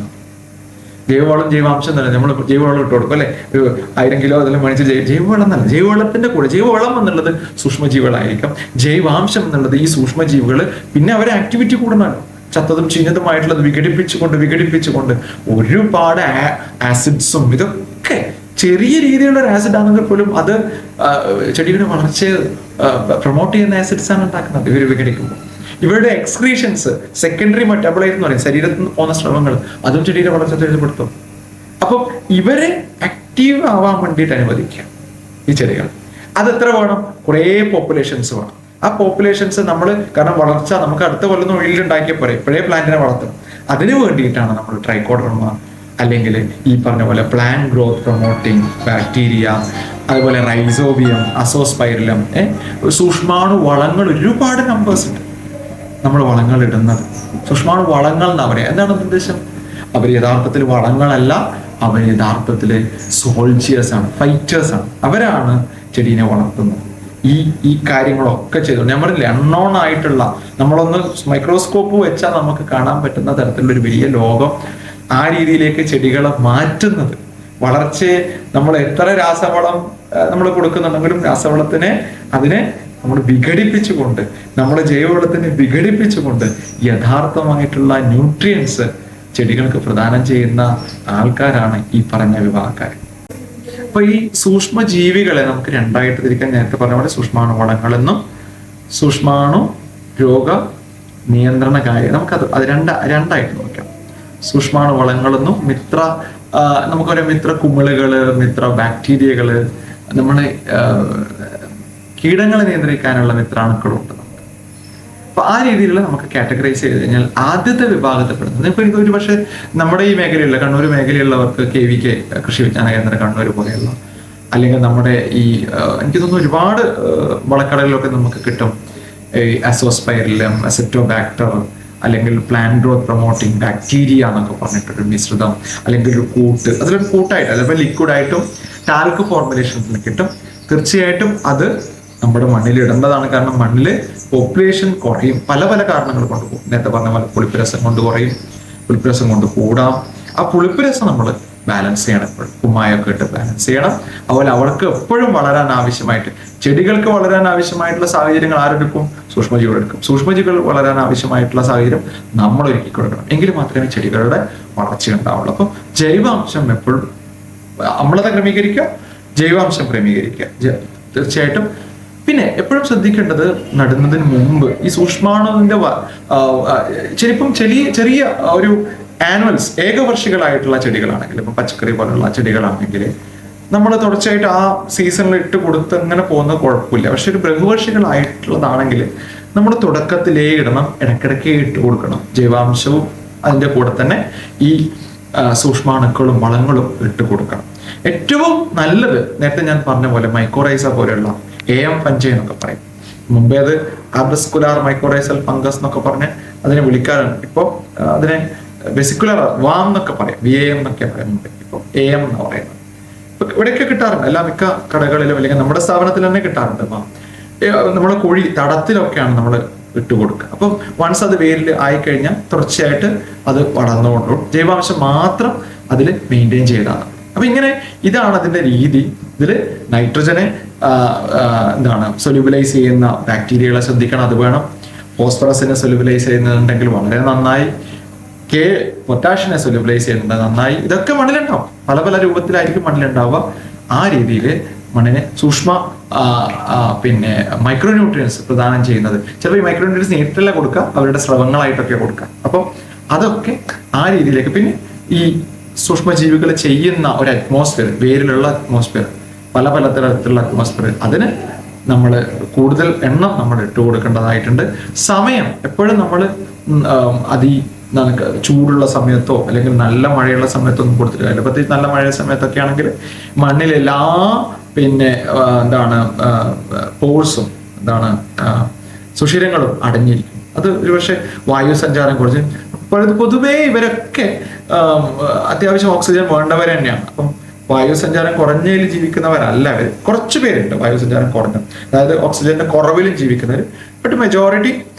ജൈവവളം ജൈവാംശം തന്നെ നമ്മൾ ജൈവവളം ഇട്ട് കൊടുക്കും അല്ലെ, ഒരു 1000 കിലോ അതിൽ മേടിച്ച് ജൈവവളം എന്നല്ല, ജൈവവളത്തിന്റെ കൂടെ ജൈവവളം എന്നുള്ളത് സൂക്ഷ്മജീവികളായിരിക്കും, ജൈവാംശം എന്നുള്ളത് ഈ സൂക്ഷ്മജീവികൾ, പിന്നെ അവരെ ആക്ടിവിറ്റി കൂടണമല്ലോ, ചത്തതും ചീഞ്ഞതുമായിട്ടുള്ളത് വിഘടിപ്പിച്ചുകൊണ്ട് ഒരുപാട് ആസിഡ്സും ഇതൊക്കെ ചെറിയ രീതിയിലുള്ള ഒരു ആസിഡ് ആണെങ്കിൽ പോലും അത് ചെടിയുടെ വളർച്ചയെ പ്രൊമോട്ട് ചെയ്യുന്ന ആസിഡ്സ് ആണ് ഉണ്ടാക്കുന്നത് ഇവർ വിഘടിക്കുമ്പോൾ. ഇവരുടെ എക്സ്ക്രീഷൻസ്, സെക്കൻഡറി മെറ്റബോളൈറ്റ് എന്ന് പറയും, ശരീരത്തിൽ നിന്ന് പോകുന്ന സ്രവങ്ങൾ, അതും ചെടിയുടെ വളർച്ച ത്വരിതപ്പെടുത്തും. അപ്പം ഇവരെ ആക്റ്റീവ് ആവാൻ വേണ്ടിയിട്ട് അനുവദിക്കുക ഈ ചെടികൾ. അത് എത്ര വേണം? കുറേ പോപ്പുലേഷൻസ് വേണം. ആ പോപ്പുലേഷൻസ് നമ്മൾ, കാരണം വളർച്ച നമുക്ക് അടുത്ത കൊല്ലം ഒഴിയിലുണ്ടാക്കിയ പോലെ ഇപ്പോഴേ പ്ലാന്റിനെ വളർത്തണം. അതിനു വേണ്ടിയിട്ടാണ് നമ്മൾ ട്രൈക്കോഡർമ, അല്ലെങ്കിൽ ഈ പറഞ്ഞ പോലെ പ്ലാന്റ് ഗ്രോത്ത് പ്രൊമോട്ടിങ് ബാക്ടീരിയ, അതുപോലെ റൈസോബിയം, അസോസ്പൈറിലം, സൂക്ഷ്മാണു വളങ്ങൾ ഒരുപാട് നമ്പേഴ്സ് ഉണ്ട് നമ്മൾ വളങ്ങൾ ഇടുന്നത്. സൂക്ഷ്മാണു വളങ്ങൾ എന്നാ പറയുക. എന്താണ് ഉദ്ദേശം? അവർ യഥാർത്ഥത്തിൽ വളങ്ങളല്ല, അവർ യഥാർത്ഥത്തിൽ സോൾജിയേഴ്സ് ആണ്, ഫൈറ്റേഴ്സ് ആണ്. അവരാണ് ചെടീനെ വളർത്തുന്നത്. ഈ കാര്യങ്ങളൊക്കെ ചെയ്തു ഞാൻ പറഞ്ഞില്ല, അൺനോൺ ആയിട്ടുള്ള, നമ്മളൊന്ന് മൈക്രോസ്കോപ്പ് വെച്ചാൽ നമുക്ക് കാണാൻ പറ്റുന്ന തരത്തിലുള്ള ഒരു വലിയ ലോകം, ആ രീതിയിലേക്ക് ചെടികളെ മാറ്റുന്നത്. വളർച്ചയെ നമ്മൾ എത്ര രാസവളം നമ്മൾ കൊടുക്കുന്നുണ്ടെങ്കിലും അതിനെ നമ്മൾ വിഘടിപ്പിച്ചുകൊണ്ട്, നമ്മുടെ ജൈവവളത്തിനെ വിഘടിപ്പിച്ചുകൊണ്ട് യഥാർത്ഥമായിട്ടുള്ള ന്യൂട്രിയൻസ് ചെടികൾക്ക് പ്രദാനം ചെയ്യുന്ന ആൾക്കാരാണ് ഈ പറഞ്ഞ വിഭാഗക്കാർ. അപ്പൊ ഈ സൂക്ഷ്മജീവികളെ നമുക്ക് രണ്ടായിട്ട് തിരിക്കാൻ, നേരത്തെ പറഞ്ഞ പോലെ സൂക്ഷ്മാണു വളങ്ങളെന്നും സൂക്ഷ്മാണു രോഗ നിയന്ത്രണകാരി, അത് രണ്ടായിട്ട് നോക്കാം. സൂക്ഷ്മാണു വളങ്ങളെന്നും നമുക്കൊരു മിത്ര കുമിളുകള്, മിത്ര ബാക്ടീരിയകള്, നമ്മളെ കീടങ്ങളെ നിയന്ത്രിക്കാനുള്ള മിത്രാണുക്കളുണ്ട് നമുക്ക്. അപ്പൊ ആ രീതിയിലുള്ള നമുക്ക് കാറ്റഗറൈസ് ചെയ്ത് കഴിഞ്ഞാൽ ആദ്യത്തെ വിഭാഗത്തിൽപ്പെടുന്നത്, ഇപ്പൊ എനിക്ക് ഒരു പക്ഷേ നമ്മുടെ ഈ മേഖലയുള്ള കണ്ണൂർ മേഖലയുള്ളവർക്ക് KVK കൃഷി വിജ്ഞാന കേന്ദ്രം കണ്ണൂർ പോലെയുള്ള, അല്ലെങ്കിൽ നമ്മുടെ ഈ എനിക്ക് തോന്നുന്നു ഒരുപാട് വളക്കടകളിലൊക്കെ നമുക്ക് കിട്ടും അസോസ്പൈറിലം, അസെറ്റോബാക്ടർ, അല്ലെങ്കിൽ പ്ലാന്റ് ഗ്രോത്ത് പ്രൊമോട്ടിങ് ബാക്ടീരിയ എന്നൊക്കെ പറഞ്ഞിട്ടൊരു മിശ്രിതം, അല്ലെങ്കിൽ ഒരു കൂട്ട്, അതിലൊരു കൂട്ടായിട്ട്, അതിപ്പോൾ ലിക്വിഡായിട്ടും ടാൽക്ക് ഫോർമുലേഷൻസിൽ കിട്ടും. തീർച്ചയായിട്ടും അത് നമ്മുടെ മണ്ണിൽ ഇടേണ്ടതാണ്. കാരണം മണ്ണിൽ പോപ്പുലേഷൻ കുറയും, പല കാരണങ്ങൾ കൊണ്ട് പോകും. നേരത്തെ പറഞ്ഞ പോലെ പുളിപ്പരസം കൊണ്ട് കുറയും, പുളിപ്പരസം കൊണ്ട് കൂടാം. ആ പുളിപ്പരസം നമ്മൾ ബാലൻസ് ചെയ്യണം, എപ്പോഴും കുമ്മായൊക്കെ ഇട്ട് ബാലൻസ് ചെയ്യണം. അതുപോലെ അവർക്ക് എപ്പോഴും വളരാൻ ആവശ്യമായിട്ട്, ചെടികൾക്ക് വളരാൻ ആവശ്യമായിട്ടുള്ള സാഹചര്യങ്ങൾ ആരെടുക്കും? സൂക്ഷ്മജീവികൾ എടുക്കും. സൂക്ഷ്മജീവികൾ വളരാൻ ആവശ്യമായിട്ടുള്ള സാഹചര്യം നമ്മൾ ഒരുക്കി കൊടുക്കണം. എങ്കിൽ മാത്രമേ ചെടികളുടെ വളർച്ച ഉണ്ടാവുള്ളൂ. അപ്പം ജൈവാംശം എപ്പോഴും അമ്ലത ക്രമീകരിക്കുക, ജൈവാംശം ക്രമീകരിക്കുക തീർച്ചയായിട്ടും. പിന്നെ എപ്പോഴും ശ്രദ്ധിക്കേണ്ടത്, നടുന്നതിന് മുമ്പ് ഈ സൂക്ഷ്മാണുവിന്റെ ചെറിയ ഒരു ആനുവൽസ്, ഏകവർഷികളായിട്ടുള്ള ചെടികളാണെങ്കിൽ, ഇപ്പൊ പച്ചക്കറി പോലുള്ള ചെടികളാണെങ്കിൽ നമ്മൾ തുടർച്ചയായിട്ട് ആ സീസണിൽ ഇട്ട് കൊടുത്ത് അങ്ങനെ പോകുന്നത് കുഴപ്പമില്ല. പക്ഷെ ഒരു ബഹുവർഷികളായിട്ടുള്ളതാണെങ്കിൽ നമ്മൾ തുടക്കത്തിലേ ഇടണം, ഇടയ്ക്കിടയ്ക്ക് ഇട്ട് കൊടുക്കണം. ജൈവാംശവും അതിൻ്റെ കൂടെ തന്നെ ഈ സൂക്ഷ്മാണുക്കളും വളങ്ങളും ഇട്ട് കൊടുക്കണം. ഏറ്റവും നല്ലത് നേരത്തെ ഞാൻ പറഞ്ഞ പോലെ മൈക്കോറൈസ പോലെയുള്ള AM ഫഞ്ചൈ എന്നൊക്കെ പറയും. മുമ്പേ അത് ആബ്രസ്കുലാർ മൈക്കോറൈസൽ ഫംഗസ് എന്നൊക്കെ പറഞ്ഞ് അതിനെ വിളിക്കാറുണ്ട്. ഇപ്പോൾ അതിനെ വെസിക്കുലർ വാം എന്നൊക്കെ പറയാം, VAM എന്നൊക്കെ പറയാം. മുമ്പേ ഇപ്പോൾ AM എന്ന് പറയുന്നത് ഇവിടെയൊക്കെ കിട്ടാറുണ്ട്. എല്ലാ മിക്ക കടകളിലും അല്ലെങ്കിൽ നമ്മുടെ സ്ഥാപനത്തിൽ തന്നെ കിട്ടാറുണ്ട്. നമ്മളെ കുഴി തടത്തിലൊക്കെയാണ് നമ്മൾ ഇട്ടുകൊടുക്കുക. അപ്പം വൺസ് അത് വേരിൽ ആയിക്കഴിഞ്ഞാൽ തുടർച്ചയായിട്ട് അത് വളർന്നുകൊണ്ടും ജൈവാംശം മാത്രം അതിൽ മെയിൻറ്റെയിൻ ചെയ്താണ്. അപ്പൊ ഇങ്ങനെ ഇതാണ് അതിന്റെ രീതി. ഇതിൽ നൈട്രജനെ സൊല്യൂബിലൈസ് ചെയ്യുന്ന ബാക്ടീരിയകളെ ശ്രദ്ധിക്കണം, അത് വേണം. ഫോസ്ഫറസിനെ സൊല്യൂബിലൈസ് ചെയ്യുന്നുണ്ടെങ്കിൽ വളരെ നന്നായി. പൊട്ടാഷിനെ സൊല്യൂബിലൈസ് ചെയ്യുന്നുണ്ട് നന്നായി. ഇതൊക്കെ മണ്ണിലുണ്ടാവും, പല രൂപത്തിലായിരിക്കും മണ്ണിലുണ്ടാവുക. ആ രീതിയിൽ മണ്ണിനെ സൂക്ഷ്മ മൈക്രോന്യൂട്രിയൻസ് പ്രദാനം ചെയ്യുന്നത്, ചിലപ്പോൾ ഈ മൈക്രോന്യൂട്രിയൻസ് നേരിട്ടല്ല കൊടുക്കുക, അവരുടെ സ്രവങ്ങളായിട്ടൊക്കെ കൊടുക്കുക. അപ്പം അതൊക്കെ ആ രീതിയിലേക്ക്. പിന്നെ ഈ സൂക്ഷ്മജീവികൾ ചെയ്യുന്ന ഒരു അറ്റ്മോസ്ഫിയർ, വേരിലുള്ള അറ്റ്മോസ്ഫിയർ, പല തരത്തിലുള്ള അറ്റ്മോസ്ഫിയർ, അതിന് നമ്മൾ കൂടുതൽ എണ്ണം നമ്മൾ ഇട്ട് കൊടുക്കേണ്ടതായിട്ടുണ്ട്. സമയം എപ്പോഴും നമ്മൾ ചൂടുള്ള സമയത്തോ അല്ലെങ്കിൽ നല്ല മഴയുള്ള സമയത്തോ ഒന്നും കൊടുത്തിട്ട് കാര്യമില്ല. പ്രത്യേകിച്ച് നല്ല മഴയുള്ള സമയത്തൊക്കെ ആണെങ്കിൽ മണ്ണിലെല്ലാ പോഴ്സും സുഷിരങ്ങളും അടങ്ങിയിരിക്കും. അത് ഒരുപക്ഷെ വായു സഞ്ചാരം കുറച്ച്, പൊതുവേ ഇവരൊക്കെ അത്യാവശ്യം ഓക്സിജൻ വേണ്ടവർ തന്നെയാണ്. അപ്പം വായു സഞ്ചാരം കുറഞ്ഞതിൽ ജീവിക്കുന്നവരല്ല അവർ. കുറച്ച് പേരുണ്ട് വായു സഞ്ചാരം കുറഞ്ഞു, അതായത് ഓക്സിജന്റെ കുറവിലും ജീവിക്കുന്നവർ. ബട്ട് മെജോറിറ്റി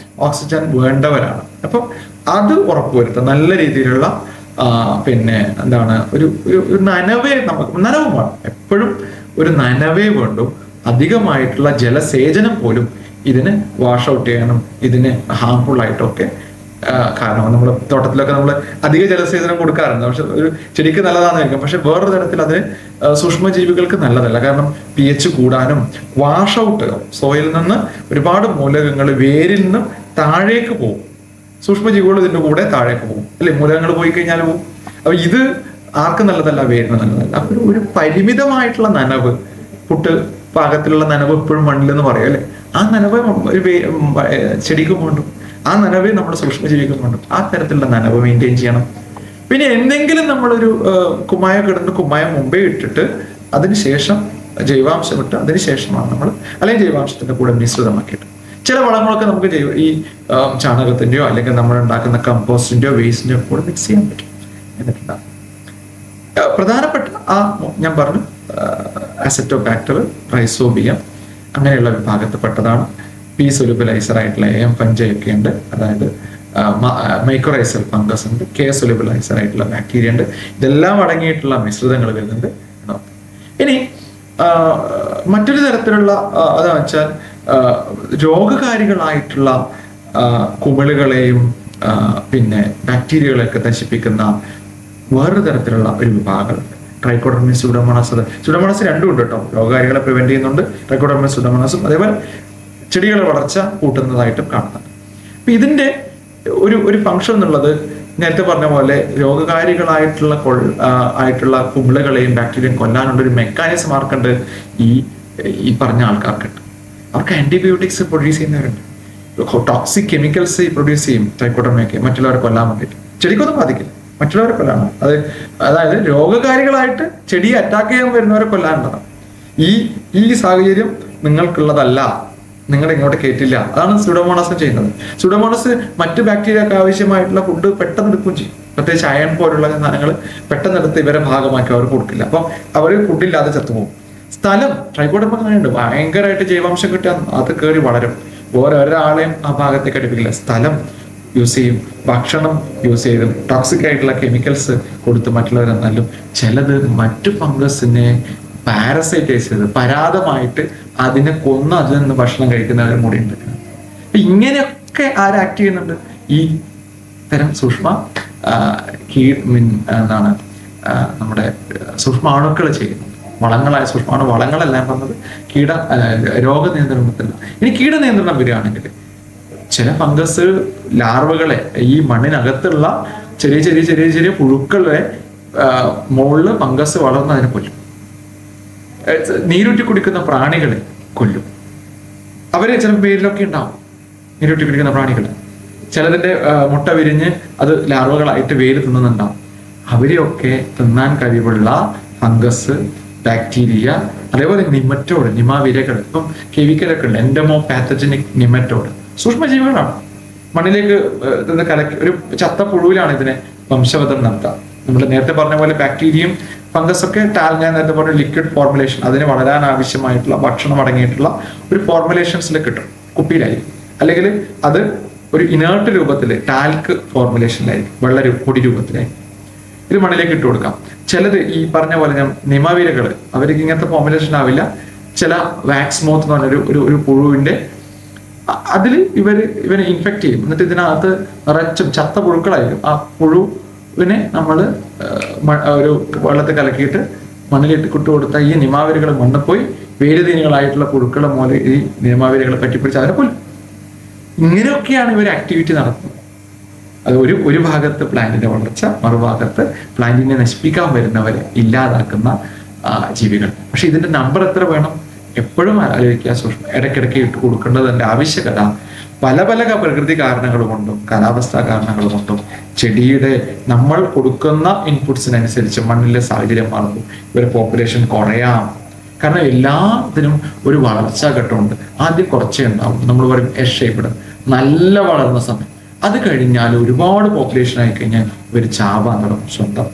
ഓക്സിജൻ വേണ്ടവരാണ്. അപ്പം അത് ഉറപ്പുവരുത്തുക, നല്ല രീതിയിലുള്ള പിന്നെ എന്താണ് ഒരു നനവേ നമുക്ക് നനവ് വേണം, എപ്പോഴും ഒരു നനവേ വേണ്ടു. അധികമായിട്ടുള്ള ജലസേചനം പോലും ഇതിന് വാഷ് ഔട്ട് ചെയ്യാനും ഇതിന് ഹാർംഫുൾ ആയിട്ടൊക്കെ കാരണം നമ്മൾ തോട്ടത്തിലൊക്കെ നമ്മൾ അധിക ജലസേചനം കൊടുക്കാറുണ്ട്. പക്ഷെ ഒരു ചെടിക്ക് നല്ലതാണെന്നിരിക്കും, പക്ഷെ വേറൊരു തരത്തിൽ അതിന് സൂക്ഷ്മജീവികൾക്ക് നല്ലതല്ല. കാരണം pH കൂടാനും വാഷ് ഔട്ട് സോയിലിൽ നിന്ന് ഒരുപാട് മൂലകങ്ങൾ വേരിൽ നിന്ന് താഴേക്ക് പോകും. സൂക്ഷ്മജീവികൾ ഇതിന്റെ കൂടെ താഴേക്ക് പോകും അല്ലെ, മൂലകങ്ങൾ പോയി കഴിഞ്ഞാൽ പോകും. അപ്പൊ ഇത് ആർക്കും നല്ലതല്ല, വേരിന് നല്ലതല്ല. അപ്പൊ ഒരു പരിമിതമായിട്ടുള്ള നനവ്, പുട്ട് പാകത്തിലുള്ള നനവ് എപ്പോഴും മണ്ണിലെന്ന് പറയും അല്ലെ, ആ നനവ് ഒരു ചെടിക്കും വേണ്ടും, ആ നനവേ നമ്മുടെ സൂക്ഷ്മജീവിക്കും വേണ്ടും. ആ തരത്തിലുള്ള നനവ് മെയിൻറ്റെയിൻ ചെയ്യണം. പിന്നെ എന്തെങ്കിലും നമ്മളൊരു കുമ്മായം കിടന്ന് കുമ്മായം മുമ്പേ ഇട്ടിട്ട് അതിനുശേഷം ജൈവാംശം ഇട്ട് അതിനുശേഷമാണ് നമ്മൾ, അല്ലെങ്കിൽ ജൈവാംശത്തിന്റെ കൂടെ മിശ്രിതമാക്കിയിട്ട് ചില വളങ്ങളൊക്കെ നമുക്ക് ഈ ചാണകത്തിന്റെയോ അല്ലെങ്കിൽ നമ്മൾ ഉണ്ടാക്കുന്ന കമ്പോസ്റ്റിന്റെയോ വേസ്റ്റിന്റെയോ കൂടെ മിക്സ് ചെയ്യാൻ പറ്റും. എന്നിട്ടുണ്ടാകും പ്രധാനപ്പെട്ട ഞാൻ പറഞ്ഞു അസറ്റോബാക്ടർ, റൈസോബിയം അങ്ങനെയുള്ള വിഭാഗത്തിൽപ്പെട്ടതാണ്. പി സൊല്യൂബിലൈസർ ആയിട്ടുള്ള AM ഫഞ്ചൈ ഒക്കെ ഉണ്ട്, അതായത് മൈക്രോറൈസൽ ഫംഗസ് ഉണ്ട്, K സൊല്യൂബിലൈസർ ആയിട്ടുള്ള ബാക്ടീരിയ ഉണ്ട്. ഇതെല്ലാം അടങ്ങിയിട്ടുള്ള മിശ്രിതങ്ങൾ വരുന്നുണ്ട്. ഇനി മറ്റൊരു തരത്തിലുള്ള അതാ വെച്ചാൽ രോഗകാരികളായിട്ടുള്ള കുമിളുകളെയും പിന്നെ ബാക്ടീരിയകളെയൊക്കെ നശിപ്പിക്കുന്ന വേറൊരു തരത്തിലുള്ള ഒരു വിഭാഗമുണ്ട്, ട്രൈക്കോഡർമ സ്യൂഡോമോണാസ്. സ്യൂഡോമോണാസ് രണ്ടും ഉണ്ട് കേട്ടോ, രോഗകാരികളെ പ്രിവെന്റ് ചെയ്യുന്നുണ്ട് ട്രൈക്കോഡർമ സ്യൂഡോമോണാസും, അതേപോലെ ചെടികളെ വളർച്ച കൂട്ടുന്നതായിട്ടും കാണുന്നുണ്ട്. അപ്പൊ ഇതിന്റെ ഒരു ഫംഗ്ഷൻ എന്നുള്ളത് നേരത്തെ പറഞ്ഞ പോലെ രോഗകാരികളായിട്ടുള്ള ആയിട്ടുള്ള കുമിളുകളെയും ബാക്ടീരിയയും കൊല്ലാനുള്ള ഒരു മെക്കാനിസം ആർക്കുണ്ട്, ഈ പറഞ്ഞ ആൾക്കാർക്കുണ്ട്. അവർക്ക് ആന്റിബയോട്ടിക്സ് പ്രൊഡ്യൂസ് ചെയ്യുന്നവരുണ്ട്, ടോക്സിക് കെമിക്കൽസ് പ്രൊഡ്യൂസ് ചെയ്യും ട്രൈക്കോഡർമയൊക്കെ മറ്റുള്ളവരെ കൊല്ലാൻ വേണ്ടിയിട്ട്. ചെടിക്കൊന്നും ബാധിക്കില്ല, മറ്റുള്ളവരെ കൊല്ലാണ്. അതായത് രോഗകാരികളായിട്ട് ചെടിയെ അറ്റാക്ക് ചെയ്യാൻ വരുന്നവരെ കൊല്ലാനുള്ളതാണ്. ഈ സാഹചര്യം നിങ്ങൾക്കുള്ളതല്ല, നിങ്ങളെ ഇങ്ങോട്ട് കയറ്റില്ല. അതാണ് സ്യൂഡോമോണാസ് ചെയ്യുന്നത്. സ്യൂഡോമോണാസ് മറ്റു ബാക്ടീരിയക്ക് ആവശ്യമായിട്ടുള്ള ഫുഡ് പെട്ടെന്ന് എടുക്കുകയും ചെയ്യും. പ്രത്യേകിച്ച് അയൺ പോലുള്ള സാധനങ്ങൾ പെട്ടെന്ന് എടുത്ത് ഇവരെ ഭാഗമാക്കി അവർ കൊടുക്കില്ല. അപ്പം അവർ ഫുഡില്ലാതെ ചത്തുപോകും. സ്ഥലം ട്രൈക്കോഡർമ അങ്ങനെയുണ്ട്, ഭയങ്കരമായിട്ട് ജൈവാംശം കിട്ടാൻ അത് കയറി വളരും. ഒരാളെയും ആ ഭാഗത്തേക്ക് അടുപ്പിക്കില്ല. സ്ഥലം യൂസ് ചെയ്യും, ഭക്ഷണം യൂസ് ചെയ്തും ടോക്സിക് ആയിട്ടുള്ള കെമിക്കൽസ് കൊടുത്ത് മറ്റുള്ളവരെ നല്ലും. ചിലത് മറ്റു ഫംഗസിനെ പാരസൈറ്റൈസ് ചെയ്ത് പരാതമായിട്ട് അതിനെ കൊന്ന് അതിൽ നിന്ന് ഭക്ഷണം കഴിക്കുന്നവരും കൂടി ഉണ്ട്. അപ്പൊ ഇങ്ങനെയൊക്കെ ആക്ട് ചെയ്യുന്നുണ്ട് ഈ തരം എന്താണ് നമ്മുടെ സൂക്ഷ്മാണുക്കൾ ചെയ്യുന്നത്. വളങ്ങളായ വളങ്ങളെല്ലാം പറഞ്ഞത് രോഗനിയന്ത്രണത്തില്ല. ഇനി കീടനിയന്ത്രണം വരികയാണെങ്കിൽ ചില ഫംഗസ് ലാർവകളെ ഈ മണ്ണിനകത്തുള്ള ചെറിയ ചെറിയ ചെറിയ ചെറിയ പുഴുക്കളെ മുകളില് ഫംഗസ് വളർന്ന് അതിനെ കൊല്ലും. നീരൂറ്റി കുടിക്കുന്ന പ്രാണികളെ കൊല്ലും. അവരെ ചില പേരിലൊക്കെ ഉണ്ടാവും നീരൂറ്റി കുടിക്കുന്ന പ്രാണികൾ. ചിലതിന്റെ മുട്ട വിരിഞ്ഞ് അത് ലാർവകളായിട്ട് വേര് തിന്നുന്നുണ്ടാവും. അവരെയൊക്കെ തിന്നാൻ കഴിവുള്ള ഫംഗസ്, ബാക്ടീരിയ, അതേപോലെ നിമറ്റോഡ്, നിമാവിരകൾ, ഇപ്പം കെമിക്കലൊക്കെ ഉണ്ട്, എൻഡമോ പാത്തജനിക് നിമറ്റോഡ്, സൂക്ഷ്മജീവികളാണ്. മണ്ണിലേക്ക് കലക്കി ഒരു ചത്ത പുഴുവിലാണ് ഇതിനെ വംശവധം നടത്തുക. നമ്മൾ നേരത്തെ പറഞ്ഞ പോലെ ബാക്ടീരിയയും ഫംഗസ് ഒക്കെ ഞാൻ നേരത്തെ പറഞ്ഞ ലിക്വിഡ് ഫോർമുലേഷൻ, അതിന് വളരാൻ ആവശ്യമായിട്ടുള്ള ഭക്ഷണം അടങ്ങിയിട്ടുള്ള ഒരു ഫോർമുലേഷൻസിൽ കിട്ടും, കുപ്പിയിലായിരിക്കും. അല്ലെങ്കിൽ അത് ഒരു ഇനേർട്ട് രൂപത്തിൽ ടാൽക്ക് ഫോർമുലേഷനിലായിരിക്കും, പൊടി രൂപത്തിലായിരിക്കും. ഇത് മണ്ണിലേക്ക് ഇട്ട് കൊടുക്കാം. ചിലത് ഈ പറഞ്ഞ പോലെ ഞാൻ നിമവിരകൾ, അവർക്ക് ഇങ്ങനത്തെ ഫോർമുലേഷൻ ആവില്ല. ചില വാക്സ് മോത്ത് എന്ന് പറഞ്ഞ ഒരു പുഴുവിന്റെ അതിൽ ഇവനെ ഇൻഫെക്ട് ചെയ്യും. എന്നിട്ട് ഇതിനകത്ത് നിറച്ചും ചത്ത പുഴുക്കളായിരിക്കും. ആ പുഴുവിനെ നമ്മൾ ഒരു വെള്ളത്തിൽ കലക്കിയിട്ട് മണ്ണിലിട്ട് കൊടുത്താൽ ഈ നിമാവിരകൾ മണ്ണിൽ പോയി വേരുതീനികളായിട്ടുള്ള പുഴുക്കളെ പോലെ ഈ നിമാവിരകളെ പറ്റിപ്പിടിച്ച് അതിനെ കൊല്ലും. ഇങ്ങനെയൊക്കെയാണ് ഇവർ ആക്ടിവിറ്റി നടത്തുന്നത്. അത് ഒരു ഭാഗത്ത് പ്ലാന്റിന്റെ വളർച്ച, മറുഭാഗത്ത് പ്ലാന്റിനെ നശിപ്പിക്കാൻ വരുന്നവരെ ഇല്ലാതാക്കുന്ന ജീവികൾ. പക്ഷെ ഇതിന്റെ നമ്പർ എത്ര വേണം എപ്പോഴും ആലോചിക്കുക. ഇടയ്ക്കിടയ്ക്ക് ഇട്ട് കൊടുക്കേണ്ടതിന്റെ ആവശ്യകത പല പ്രകൃതി കാരണങ്ങൾ കൊണ്ടും കാലാവസ്ഥാ കാരണങ്ങൾ കൊണ്ടും ചെടിയുടെ നമ്മൾ കൊടുക്കുന്ന ഇൻപുട്സിനനുസരിച്ച് മണ്ണിലെ സാഹചര്യം മാറുന്നു. ഇവരെ പോപ്പുലേഷൻ കുറയാം. കാരണം എല്ലാത്തിനും ഒരു വളർച്ചാ ഘട്ടമുണ്ട്. ആദ്യം കുറച്ചേ ഉണ്ടാവും, നമ്മൾ പറയും എസ് ഷേപ്പ്ഡ്, നല്ല വളർന്ന സമയം. അത് കഴിഞ്ഞാൽ ഒരുപാട് പോപ്പുലേഷൻ ആയി കഴിഞ്ഞാൽ ഇവർ ചാവാൻ തുടങ്ങും. സ്വന്തം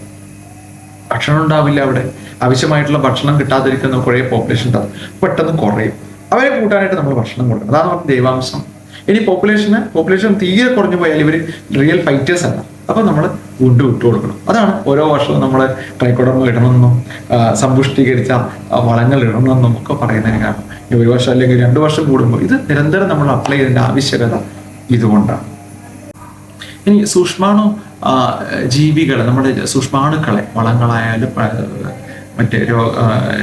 ഭക്ഷണം ഉണ്ടാവില്ല, അവിടെ ആവശ്യമായിട്ടുള്ള ഭക്ഷണം കിട്ടാതിരിക്കുന്ന കുറേ പോപ്പുലേഷൻ ഉണ്ടാവും, പെട്ടെന്ന് കുറയും. അവരെ കൂട്ടാനായിട്ട് നമ്മൾ ഭക്ഷണം കൊടുക്കണം. അതാണ് നമുക്ക് ദൈവാംശം. ഇനി പോപ്പുലേഷൻ തീരെ കുറഞ്ഞു പോയാൽ ഇവർ റിയൽ ഫൈറ്റേഴ്സ് അല്ല. അപ്പൊ നമ്മൾ വീണ്ടും ഇട്ട് കൊടുക്കണം. അതാണ് ഓരോ വർഷവും നമ്മൾ ട്രൈക്കോഡർമ ഇടണമെന്നും സമ്പുഷ്ടീകരിച്ച വളങ്ങൾ ഇടണമെന്നും ഒക്കെ പറയുന്നതിന് കാരണം. ഒരു വർഷം അല്ലെങ്കിൽ 2 വർഷം കൂടുമ്പോൾ ഇത് നിരന്തരം നമ്മൾ അപ്ലൈ ചെയ്തതിന്റെ ആവശ്യകത ഇതുകൊണ്ടാണ്. ഇനി സൂക്ഷ്മാണു ജീവികളെ, നമ്മുടെ സൂക്ഷ്മാണുക്കളെ, വളങ്ങളായാലും മറ്റേ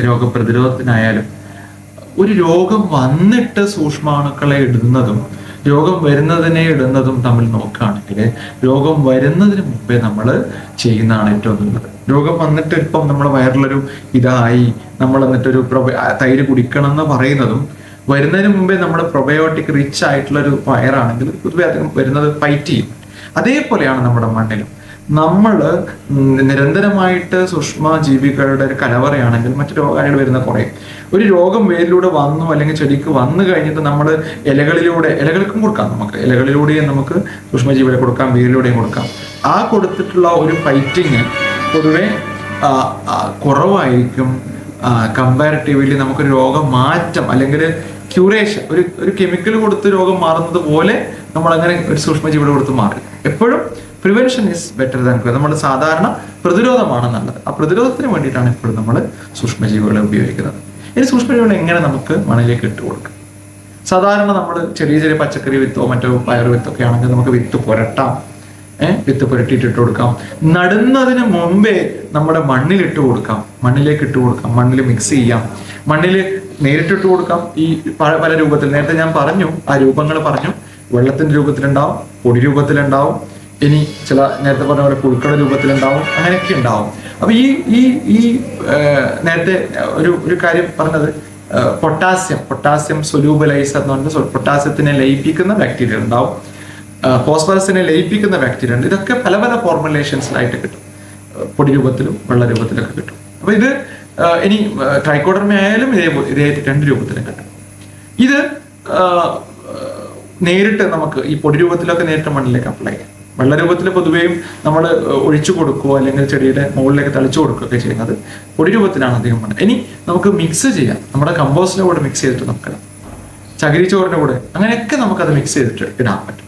രോഗപ്രതിരോധത്തിനായാലും, ഒരു രോഗം വന്നിട്ട് സൂക്ഷ്മാണുക്കളെ ഇടുന്നതും രോഗം വരുന്നതിനെ ഇടുന്നതും തമ്മിൽ നോക്കുകയാണെങ്കിൽ രോഗം വരുന്നതിന് മുമ്പേ നമ്മൾ ചെയ്യുന്നതാണ് ഏറ്റവും നല്ലത്. രോഗം വന്നിട്ട് ഇപ്പം നമ്മുടെ വയറിലൊരു ഇതായി നമ്മൾ എന്നിട്ടൊരു തൈര് കുടിക്കണം എന്ന് പറയുന്നതും, വരുന്നതിന് മുമ്പേ നമ്മുടെ പ്രൊബയോട്ടിക് റിച്ച് ആയിട്ടുള്ള ഒരു വയറാണെങ്കിൽ പൊതുവെ അധികം വരുന്നത് ഫൈറ്റ് ചെയ്യും. അതേപോലെയാണ് നമ്മുടെ മണ്ണിലും. നമ്മൾ നിരന്തരമായിട്ട് സൂക്ഷ്മ ജീവികളുടെ ഒരു കലവറയാണെങ്കിൽ മറ്റു രോഗങ്ങൾ വരുന്ന കുറയും. ഒരു രോഗം വേരിലൂടെ വന്നു അല്ലെങ്കിൽ ചെടിക്ക് വന്നു കഴിഞ്ഞിട്ട് നമ്മൾ ഇലകൾക്കും കൊടുക്കാം, നമുക്ക് ഇലകളിലൂടെയും നമുക്ക് സൂക്ഷ്മജീവികളെ കൊടുക്കാം, വേരിലൂടെയും കൊടുക്കാം. ആ കൊടുത്തിട്ടുള്ള ഒരു ഫൈറ്റിങ് പൊതുവെ കുറവായിരിക്കും. കമ്പാരിറ്റീവ്ലി നമുക്ക് രോഗമാറ്റം അല്ലെങ്കിൽ ക്യൂറേഷൻ, ഒരു കെമിക്കൽ കൊടുത്ത് രോഗം മാറുന്നത് പോലെ നമ്മൾ അങ്ങനെ ഒരു സൂക്ഷ്മജീവികളെ കൊടുത്ത് മാറി. എപ്പോഴും prevention is better than cure. നമ്മൾ സാധാരണ പ്രതിരോധമാണ് നല്ലത്. ആ പ്രതിരോധത്തിന് വേണ്ടിയിട്ടാണ് എപ്പോഴും നമ്മൾ സൂക്ഷ്മജീവികളെ ഉപയോഗിക്കുന്നത്. ഇനി സൂക്ഷ്മജീവികളെ എങ്ങനെ നമുക്ക് മണ്ണിലേക്ക് ഇട്ട് കൊടുക്കാം? സാധാരണ നമ്മൾ ചെറിയ ചെറിയ പച്ചക്കറി വിത്തോ മറ്റോ പയർ വിത്തൊക്കെ ആണെങ്കിൽ നമുക്ക് വിത്ത് പുരട്ടാം. വിത്ത് പുരട്ടിയിട്ട് ഇട്ട് കൊടുക്കാം. നടുന്നതിന് മുമ്പേ നമ്മുടെ മണ്ണിലിട്ട് കൊടുക്കാം, മണ്ണിലേക്ക് ഇട്ട് കൊടുക്കാം, മണ്ണിൽ മിക്സ് ചെയ്യാം, മണ്ണിൽ നേരിട്ടിട്ട് കൊടുക്കാം. ഈ പല രൂപത്തിൽ നേരത്തെ ഞാൻ പറഞ്ഞു, ആ രൂപങ്ങൾ പറഞ്ഞു. വെള്ളത്തിന്റെ രൂപത്തിലുണ്ടാവും, പൊടി രൂപത്തിലുണ്ടാവും, ഇനി ചില നേരത്തെ പറഞ്ഞ പോലെ പുഴുക്കളുടെ രൂപത്തിലുണ്ടാവും, അങ്ങനെയൊക്കെ ഉണ്ടാവും. അപ്പൊ ഈ നേരത്തെ ഒരു കാര്യം പറഞ്ഞത് പൊട്ടാസ്യം സൊല്യൂബലൈസർ എന്ന് പറഞ്ഞാൽ പൊട്ടാസ്യത്തിനെ ലയിപ്പിക്കുന്ന ബാക്ടീരിയ ഉണ്ടാവും, ഫോസ്ഫറസിനെ ലയിപ്പിക്കുന്ന ബാക്ടീരിയ ഉണ്ട്. ഇതൊക്കെ പല പല ഫോർമുലേഷൻസിലായിട്ട് കിട്ടും, പൊടി രൂപത്തിലും വെള്ള രൂപത്തിലൊക്കെ കിട്ടും. അപ്പൊ ഇത് ഇനി ട്രൈക്കോഡർമ ആയാലും ഇതേ 2 രൂപത്തിലും കിട്ടും. ഇത് നേരിട്ട് നമുക്ക് ഈ പൊടി രൂപത്തിലൊക്കെ നേരിട്ട് മണ്ണിലേക്ക് അപ്ലൈ ചെയ്യാം. വെള്ള രൂപത്തിൽ പൊതുവെയും നമ്മൾ ഒഴിച്ചു കൊടുക്കുകയോ അല്ലെങ്കിൽ ചെടിയുടെ മുകളിലേക്ക് തളിച്ചു കൊടുക്കുകയൊക്കെ ചെയ്യുന്നത്. പൊടി രൂപത്തിലാണ് അധികം മണ്ണ്. ഇനി നമുക്ക് മിക്സ് ചെയ്യാം, നമ്മുടെ കമ്പോസ്റ്റിന്റെ കൂടെ മിക്സ് ചെയ്തിട്ട് നമുക്ക് ചകിരിച്ചോറിന്റെ കൂടെ അങ്ങനെയൊക്കെ നമുക്കത് മിക്സ് ചെയ്തിട്ട് ഇടാൻ പറ്റും.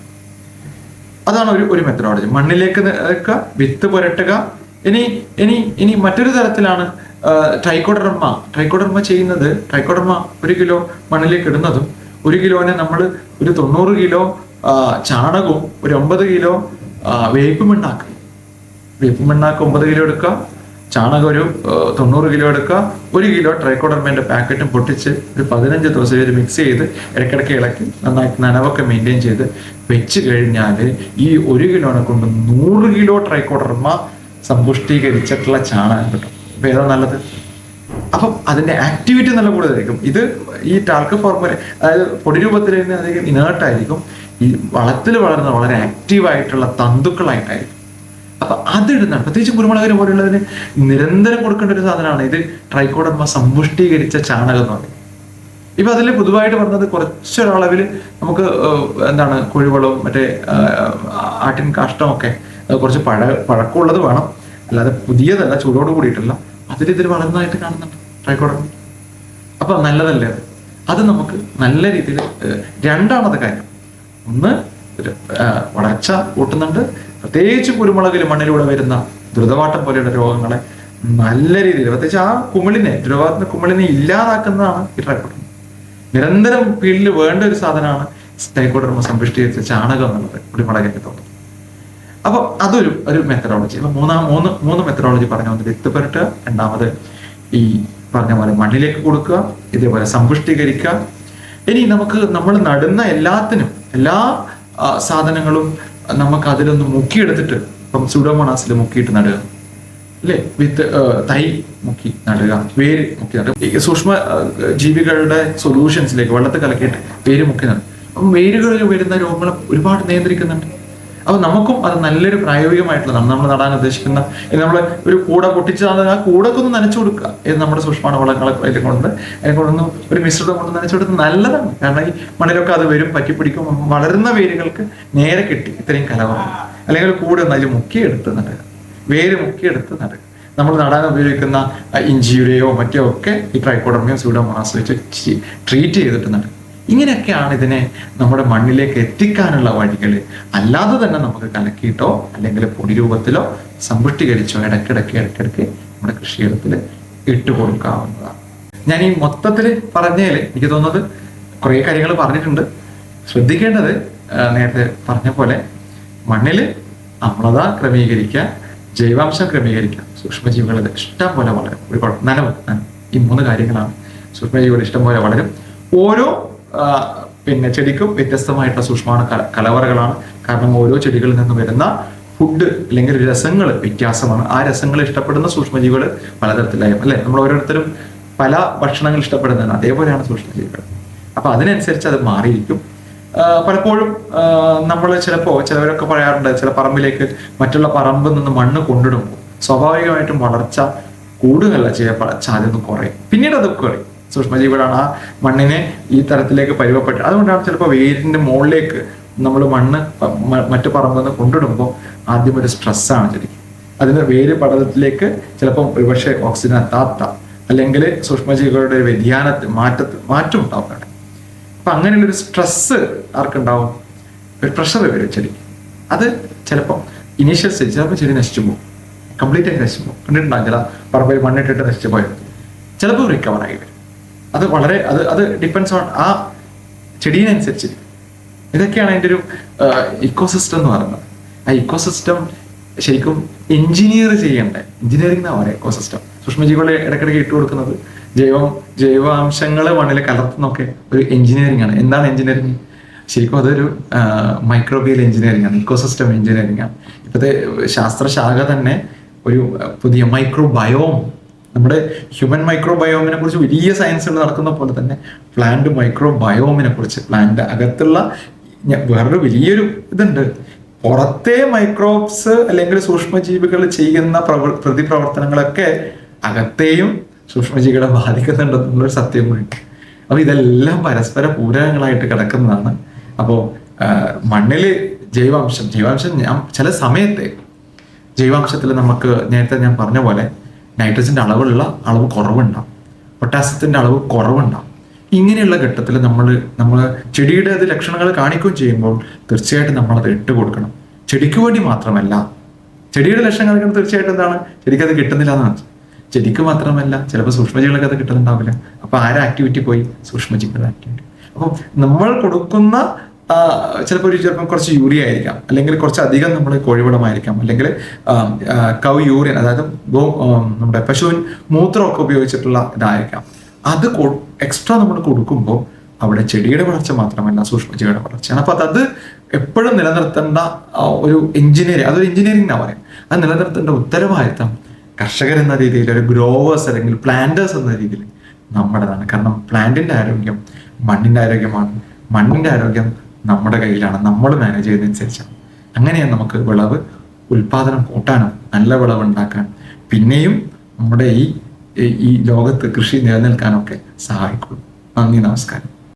അതാണ് ഒരു മെത്തഡോളജി. മണ്ണിലേക്ക് വെക്കുക, വിത്ത് പുരട്ടുക. ഇനി മറ്റൊരു തരത്തിലാണ് ട്രൈക്കോഡർമ ചെയ്യുന്നത്. ട്രൈക്കോഡർമ 1 കിലോ മണ്ണിലേക്ക് ഇടുന്നതും 1 കിലോനെ നമ്മൾ ഒരു 90 കിലോ ചാണകവും ഒരു 9 കിലോ വേപ്പ് മണ്ണാക്കും. 9 കിലോ എടുക്കുക, ചാണകം ഒരു 90 കിലോ എടുക്കുക, 1 കിലോ ട്രൈക്കോഡർമേന്റെ പാക്കറ്റും പൊട്ടിച്ച് ഒരു 15 ദിവസം ഇത് മിക്സ് ചെയ്ത് ഇടയ്ക്കിടയ്ക്ക് ഇളക്കി നന്നായിട്ട് നനവൊക്കെ മെയിൻറ്റെയിൻ ചെയ്ത് വെച്ച് കഴിഞ്ഞാൽ ഈ 1 കിലോനെ കൊണ്ട് 100 കിലോ ട്രൈക്കോഡർമ സമ്പുഷ്ടീകരിച്ചിട്ടുള്ള ചാണകം കിട്ടും. അപ്പൊ ഏതാ നല്ലത്? അപ്പം അതിന്റെ ആക്ടിവിറ്റി നല്ല കൂടുതലായിരിക്കും. ഇത് ഈ ടാൽക്ക് ഫോർമുല, അതായത് പൊടി രൂപത്തിൽ തന്നെ അധികം ഇനേർട്ടായിരിക്കും. ഈ വളത്തിൽ വളർന്ന വളരെ ആക്റ്റീവായിട്ടുള്ള തന്തുക്കളായിട്ടായിരിക്കും. അപ്പൊ അതിടുന്നതാണ്. പ്രത്യേകിച്ച് കുരുമുളകിന് പോലുള്ളതിന് നിരന്തരം കൊടുക്കേണ്ട ഒരു സാധനമാണ് ഇത് ട്രൈക്കോഡർമ സമ്പുഷ്ടീകരിച്ച ചാണകം എന്ന് പറയുന്നത്. ഇപ്പൊ അതിൽ പൊതുവായിട്ട് പറഞ്ഞത് കുറച്ചൊരളവിൽ നമുക്ക് കുഴിവളവും മറ്റേ ആട്ടിൻ കാഷ്ടമൊക്കെ കുറച്ച് പഴക്കമുള്ളത് വേണം, അല്ലാതെ പുതിയതല്ല, ചൂടോട് കൂടിയിട്ടല്ല. ഇതിൽ വളർന്നതായിട്ട് കാണുന്നുണ്ട് ട്രൈക്കോഡർമ. അപ്പൊ നല്ലതല്ലേ അത് നമുക്ക് നല്ല രീതിയിൽ. രണ്ടാമത്തെ കാര്യം, ഒന്ന് വളർച്ച കൂട്ടുന്നുണ്ട്. പ്രത്യേകിച്ച് കുരുമുളകിൽ മണ്ണിലൂടെ വരുന്ന ദ്രുതവാട്ടം പോലെയുള്ള രോഗങ്ങളെ നല്ല രീതിയിൽ, പ്രത്യേകിച്ച് ആ ദ്രുതവാട്ടത്തിന്റെ കുമിളിനെ ഇല്ലാതാക്കുന്നതാണ് ഈ ട്രൈക്കോഡർമ. നിരന്തരം ഫീൽഡിൽ വേണ്ട ഒരു സാധനമാണ് ട്രൈക്കോഡർമ സമ്പുഷ്ടീകരിച്ച ചാണകം എന്നുള്ളത് കുരുമുളകിന്റെ തോന്നുന്നത്. അപ്പൊ അതൊരു മെത്തഡോളജി. അപ്പൊ മൂന്ന് മെത്തഡോളജി പറഞ്ഞ ഒന്ന് വിത്ത് പുരട്ടുക, രണ്ടാമത് ഈ പറഞ്ഞ പോലെ മണ്ണിലേക്ക് കൊടുക്കുക, ഇതേപോലെ സമ്പുഷ്ടീകരിക്കുക. ഇനി നമ്മൾ നടുന്ന എല്ലാ സാധനങ്ങളും നമുക്ക് അതിലൊന്ന് മുക്കിയെടുത്തിട്ട്, ഇപ്പം സൂഡോമോണാസിൽ മുക്കിയിട്ട് നടുക, അല്ലേ? വിത്ത് തൈ മുക്കി നടുക, വേര് മുക്കി നടുക. ഈ സൂക്ഷ്മ ജീവികളുടെ സൊല്യൂഷൻസിലേക്ക് വെള്ളത്തിൽ കലക്കിയിട്ട് വേര് മുക്കി നടുക. അപ്പം വേരുകളിൽ വരുന്ന രോഗങ്ങളെ ഒരുപാട് നിയന്ത്രിക്കുന്നുണ്ട്. അപ്പൊ നമുക്കും അത് നല്ലൊരു പ്രായോഗികമായിട്ടുള്ളതാണ്. നമ്മൾ നടാൻ ഉദ്ദേശിക്കുന്ന നമ്മൾ ഒരു കൂട പൊട്ടിച്ചാൽ ആ കൂടൊക്കെ ഒന്ന് നനച്ചു കൊടുക്കുക. ഇത് നമ്മുടെ സൂക്ഷ്മാണു വളങ്ങളെ അതിനെ കൊണ്ടൊന്ന് ഒരു മിശ്രിതം കൊണ്ട് നനച്ചു കൊടുക്കുന്നത് നല്ലതാണ്. കാരണം ഈ മണ്ണിലൊക്കെ അത് വരും, പറ്റിപ്പിടിക്കും. വളരുന്ന വേരുകൾക്ക് നേരെ കിട്ടി ഇത്രയും കലവറ. അല്ലെങ്കിൽ കൂടെ അതിൽ മുക്കിയെടുത്ത് നടുക, വേര് മുക്കിയെടുത്ത് നടുക. നമ്മൾ നടാൻ ഉപയോഗിക്കുന്ന ഇഞ്ചിയുടെയോ മറ്റോ ഒക്കെ ഈ ട്രൈക്കോഡർമയോ സൂഡോമോണാസ് വെച്ച് ട്രീറ്റ് ചെയ്തിട്ട് നടുക. ഇങ്ങനെയൊക്കെയാണ് ഇതിനെ നമ്മുടെ മണ്ണിലേക്ക് എത്തിക്കാനുള്ള വഴികൾ. അല്ലാതെ തന്നെ നമുക്ക് കലക്കിയിട്ടോ അല്ലെങ്കിൽ പൊടി രൂപത്തിലോ സമ്പുഷ്ടീകരിച്ചോ ഇടയ്ക്കിടയ്ക്ക് നമ്മുടെ കൃഷിയിടത്തിൽ ഇട്ട് കൊടുക്കാവുന്നതാണ്. ഞാൻ ഈ മൊത്തത്തിൽ പറഞ്ഞതിൽ എനിക്ക് തോന്നുന്നത് കുറേ കാര്യങ്ങൾ പറഞ്ഞിട്ടുണ്ട്. ശ്രദ്ധിക്കേണ്ടത് നേരത്തെ പറഞ്ഞ പോലെ മണ്ണിൽ അമ്ലത ക്രമീകരിക്കുക, ജൈവാംശം ക്രമീകരിക്കുക, സൂക്ഷ്മജീവികൾ ഇഷ്ടം പോലെ വളരും. ഒരു നനവ്, ഈ 3 കാര്യങ്ങളാണ്. സൂക്ഷ്മജീവികൾ ഇഷ്ടം പോലെ വളരും. ഓരോ ചെടിക്കും വ്യത്യസ്തമായിട്ടുള്ള സൂക്ഷ്മാണു കലവറകളാണ്. കാരണം ഓരോ ചെടികളിൽ നിന്ന് വരുന്ന ഫുഡ് അല്ലെങ്കിൽ രസങ്ങൾ വ്യത്യാസമാണ്. ആ രസങ്ങൾ ഇഷ്ടപ്പെടുന്ന സൂക്ഷ്മജീവികൾ പലതരത്തിലായും അല്ലെ, നമ്മൾ ഓരോരുത്തരും പല ഭക്ഷണങ്ങൾ ഇഷ്ടപ്പെടുന്നതാണ്. അതേപോലെയാണ് സൂക്ഷ്മജീവികൾ. അപ്പൊ അതിനനുസരിച്ച് അത് മാറിയിരിക്കും. പലപ്പോഴും നമ്മൾ ചിലവരൊക്കെ പറയാറുണ്ട്, ചില പറമ്പിലേക്ക് മറ്റുള്ള പറമ്പിൽ നിന്ന് മണ്ണ് കൊണ്ടിടുമ്പോൾ സ്വാഭാവികമായിട്ടും വളർച്ച കൂടുകയല്ല സാധ്യത കുറയും, പിന്നീട് അത് കുറയും. സൂക്ഷ്മജീവികളാണ് ആ മണ്ണിനെ ഈ തരത്തിലേക്ക് പരുവപ്പെട്ട്. അതുകൊണ്ടാണ് ചിലപ്പോൾ വേരിന്റെ മുകളിലേക്ക് നമ്മൾ മണ്ണ് മറ്റു പറമ്പിൽ നിന്ന് കൊണ്ടിടുമ്പോൾ ആദ്യം ഒരു സ്ട്രെസ്സാണ് ശരിക്കും. അതിന് വേര് പടലത്തിലേക്ക് ചിലപ്പം ഒരുപക്ഷെ ഓക്സിജൻ എത്താത്ത അല്ലെങ്കിൽ സൂക്ഷ്മജീവികളുടെ മാറ്റം ഉണ്ടാവുന്നുണ്ട്. അപ്പൊ അങ്ങനെയുള്ളൊരു സ്ട്രെസ് ആർക്കുണ്ടാവും? ഒരു പ്രഷർ വരും ചെടിക്ക്. അത് ചിലപ്പോൾ ഇനീഷ്യൽ സ്റ്റേജ് ചിലപ്പോൾ ചെടി നശിച്ചു പോകും, കംപ്ലീറ്റ് ആയി നശിച്ചു പോകും. കണ്ടിട്ടുണ്ടാകും ചില പറമ്പിൽ മണ്ണിട്ടിട്ട് നശിച്ചു പോയത്. ചിലപ്പോൾ റിക്കവർ ആയി വരും. അത് വളരെ അത് ഡിപ്പെൻസ് ഓൺ ആ ചെടീനനുസരിച്ച്. ഇതൊക്കെയാണ് അതിൻ്റെ ഒരു ഇക്കോസിസ്റ്റം എന്ന് പറയുന്നത്. ആ ഇക്കോസിസ്റ്റം ശരിക്കും എഞ്ചിനീയർ ചെയ്യേണ്ട എഞ്ചിനീയറിംഗ് എന്നാ പറയുക. ഇക്കോസിസ്റ്റം സൂക്ഷ്മജീവികളെ ഇടയ്ക്കിടയ്ക്ക് ഇട്ട് കൊടുക്കുന്നത്, ജൈവാംശങ്ങൾ മണ്ണിൽ കലർത്തുന്നൊക്കെ ഒരു എഞ്ചിനീയറിംഗ് ആണ്. എന്താണ് എഞ്ചിനീയറിംഗ്? ശരിക്കും അതൊരു മൈക്രോബിയൽ എഞ്ചിനീയറിംഗ് ആണ്, ഇക്കോസിസ്റ്റം എഞ്ചിനീയറിംഗ് ആണ്. ഇപ്പോഴത്തെ ശാസ്ത്രശാഖ തന്നെ ഒരു പുതിയ മൈക്രോബയോം, നമ്മുടെ ഹ്യൂമൻ മൈക്രോബയോമിനെ കുറിച്ച് വലിയ സയൻസുകൾ നടക്കുന്ന പോലെ തന്നെ പ്ലാന്റ് മൈക്രോബയോമിനെ കുറിച്ച്, പ്ലാന്റ് അകത്തുള്ള വേറൊരു വലിയൊരു ഇതുണ്ട്. പുറത്തെ മൈക്രോബ്സ് അല്ലെങ്കിൽ സൂക്ഷ്മജീവികൾ ചെയ്യുന്ന പ്രതിപ്രവർത്തനങ്ങളൊക്കെ അകത്തെയും സൂക്ഷ്മജീവികളെ ബാധിക്കുന്നുണ്ടെന്നുള്ളൊരു സത്യം കൂടി. അപ്പൊ ഇതെല്ലാം പരസ്പര പൂരകങ്ങളായിട്ട് കിടക്കുന്നതാണ്. അപ്പോൾ മണ്ണില് ജൈവാംശം ചില സമയത്തെ ജൈവാംശത്തിൽ നമുക്ക് നേരത്തെ ഞാൻ പറഞ്ഞ പോലെ നൈട്രജന്റെ അളവ് കുറവുണ്ടാവും, പൊട്ടാസ്യത്തിന്റെ അളവ് കുറവുണ്ടാവും. ഇങ്ങനെയുള്ള ഘട്ടത്തിൽ നമ്മൾ ചെടിയുടെ അത് ലക്ഷണങ്ങൾ കാണിക്കുകയും ചെയ്യുമ്പോൾ തീർച്ചയായിട്ടും നമ്മളത് ഇട്ട് കൊടുക്കണം. ചെടിക്ക് വേണ്ടി മാത്രമല്ല, ചെടിയുടെ ലക്ഷണം കാണിക്കുന്നത് തീർച്ചയായിട്ടും എന്താണ്, ചെടിക്ക് അത് കിട്ടുന്നില്ല എന്നാണ്. ചെടിക്ക് മാത്രമല്ല, ചിലപ്പോൾ സൂക്ഷ്മജീവികൾക്ക് അത് കിട്ടുന്നുണ്ടാവില്ല. അപ്പൊ ആരെ ആക്ടിവിറ്റി പോയി? സൂക്ഷ്മജീവികളുടെ ആക്ടിവിറ്റി. അപ്പം നമ്മൾ കൊടുക്കുന്ന ചിലപ്പോൾ കുറച്ച് യൂറിയ ആയിരിക്കാം, അല്ലെങ്കിൽ കുറച്ച് അധികം നമ്മൾ കോഴിവളമായിരിക്കാം, അല്ലെങ്കിൽ കൗ യൂറിയൻ, അതായത് നമ്മുടെ പശുവിൻ മൂത്രമൊക്കെ ഉപയോഗിച്ചിട്ടുള്ള ഇതായിരിക്കാം. അത് എക്സ്ട്രാ നമ്മൾ കൊടുക്കുമ്പോൾ അവിടെ ചെടിയുടെ വളർച്ച മാത്രമല്ല സൂക്ഷ്മജീവിയുടെ വളർച്ചയാണ്. അപ്പൊ അത് എപ്പോഴും നിലനിർത്തേണ്ട ഒരു അതൊരു എഞ്ചിനീയറിംഗ് എന്നാ പറയാം. അത് നിലനിർത്തേണ്ട ഉത്തരവാദിത്തം കർഷകർ എന്ന രീതിയിൽ, ഒരു ഗ്രോവേഴ്സ് അല്ലെങ്കിൽ പ്ലാന്റേഴ്സ് എന്ന രീതിയിൽ നമ്മുടേതാണ്. കാരണം പ്ലാന്റിന്റെ ആരോഗ്യം മണ്ണിന്റെ ആരോഗ്യമാണ്, മണ്ണിന്റെ ആരോഗ്യം നമ്മുടെ കയ്യിലാണ്, നമ്മൾ മാനേജ് ചെയ്യുന്നതനുസരിച്ചാണ്. അങ്ങനെയാണ് നമുക്ക് ഉൽപാദനം കൂട്ടാനും നല്ല വിളവ് ഉണ്ടാക്കാൻ പിന്നെയും നമ്മുടെ ഈ ലോകത്ത് കൃഷി നിലനിൽക്കാനൊക്കെ സഹായിക്കുള്ളൂ. നന്ദി, നമസ്കാരം.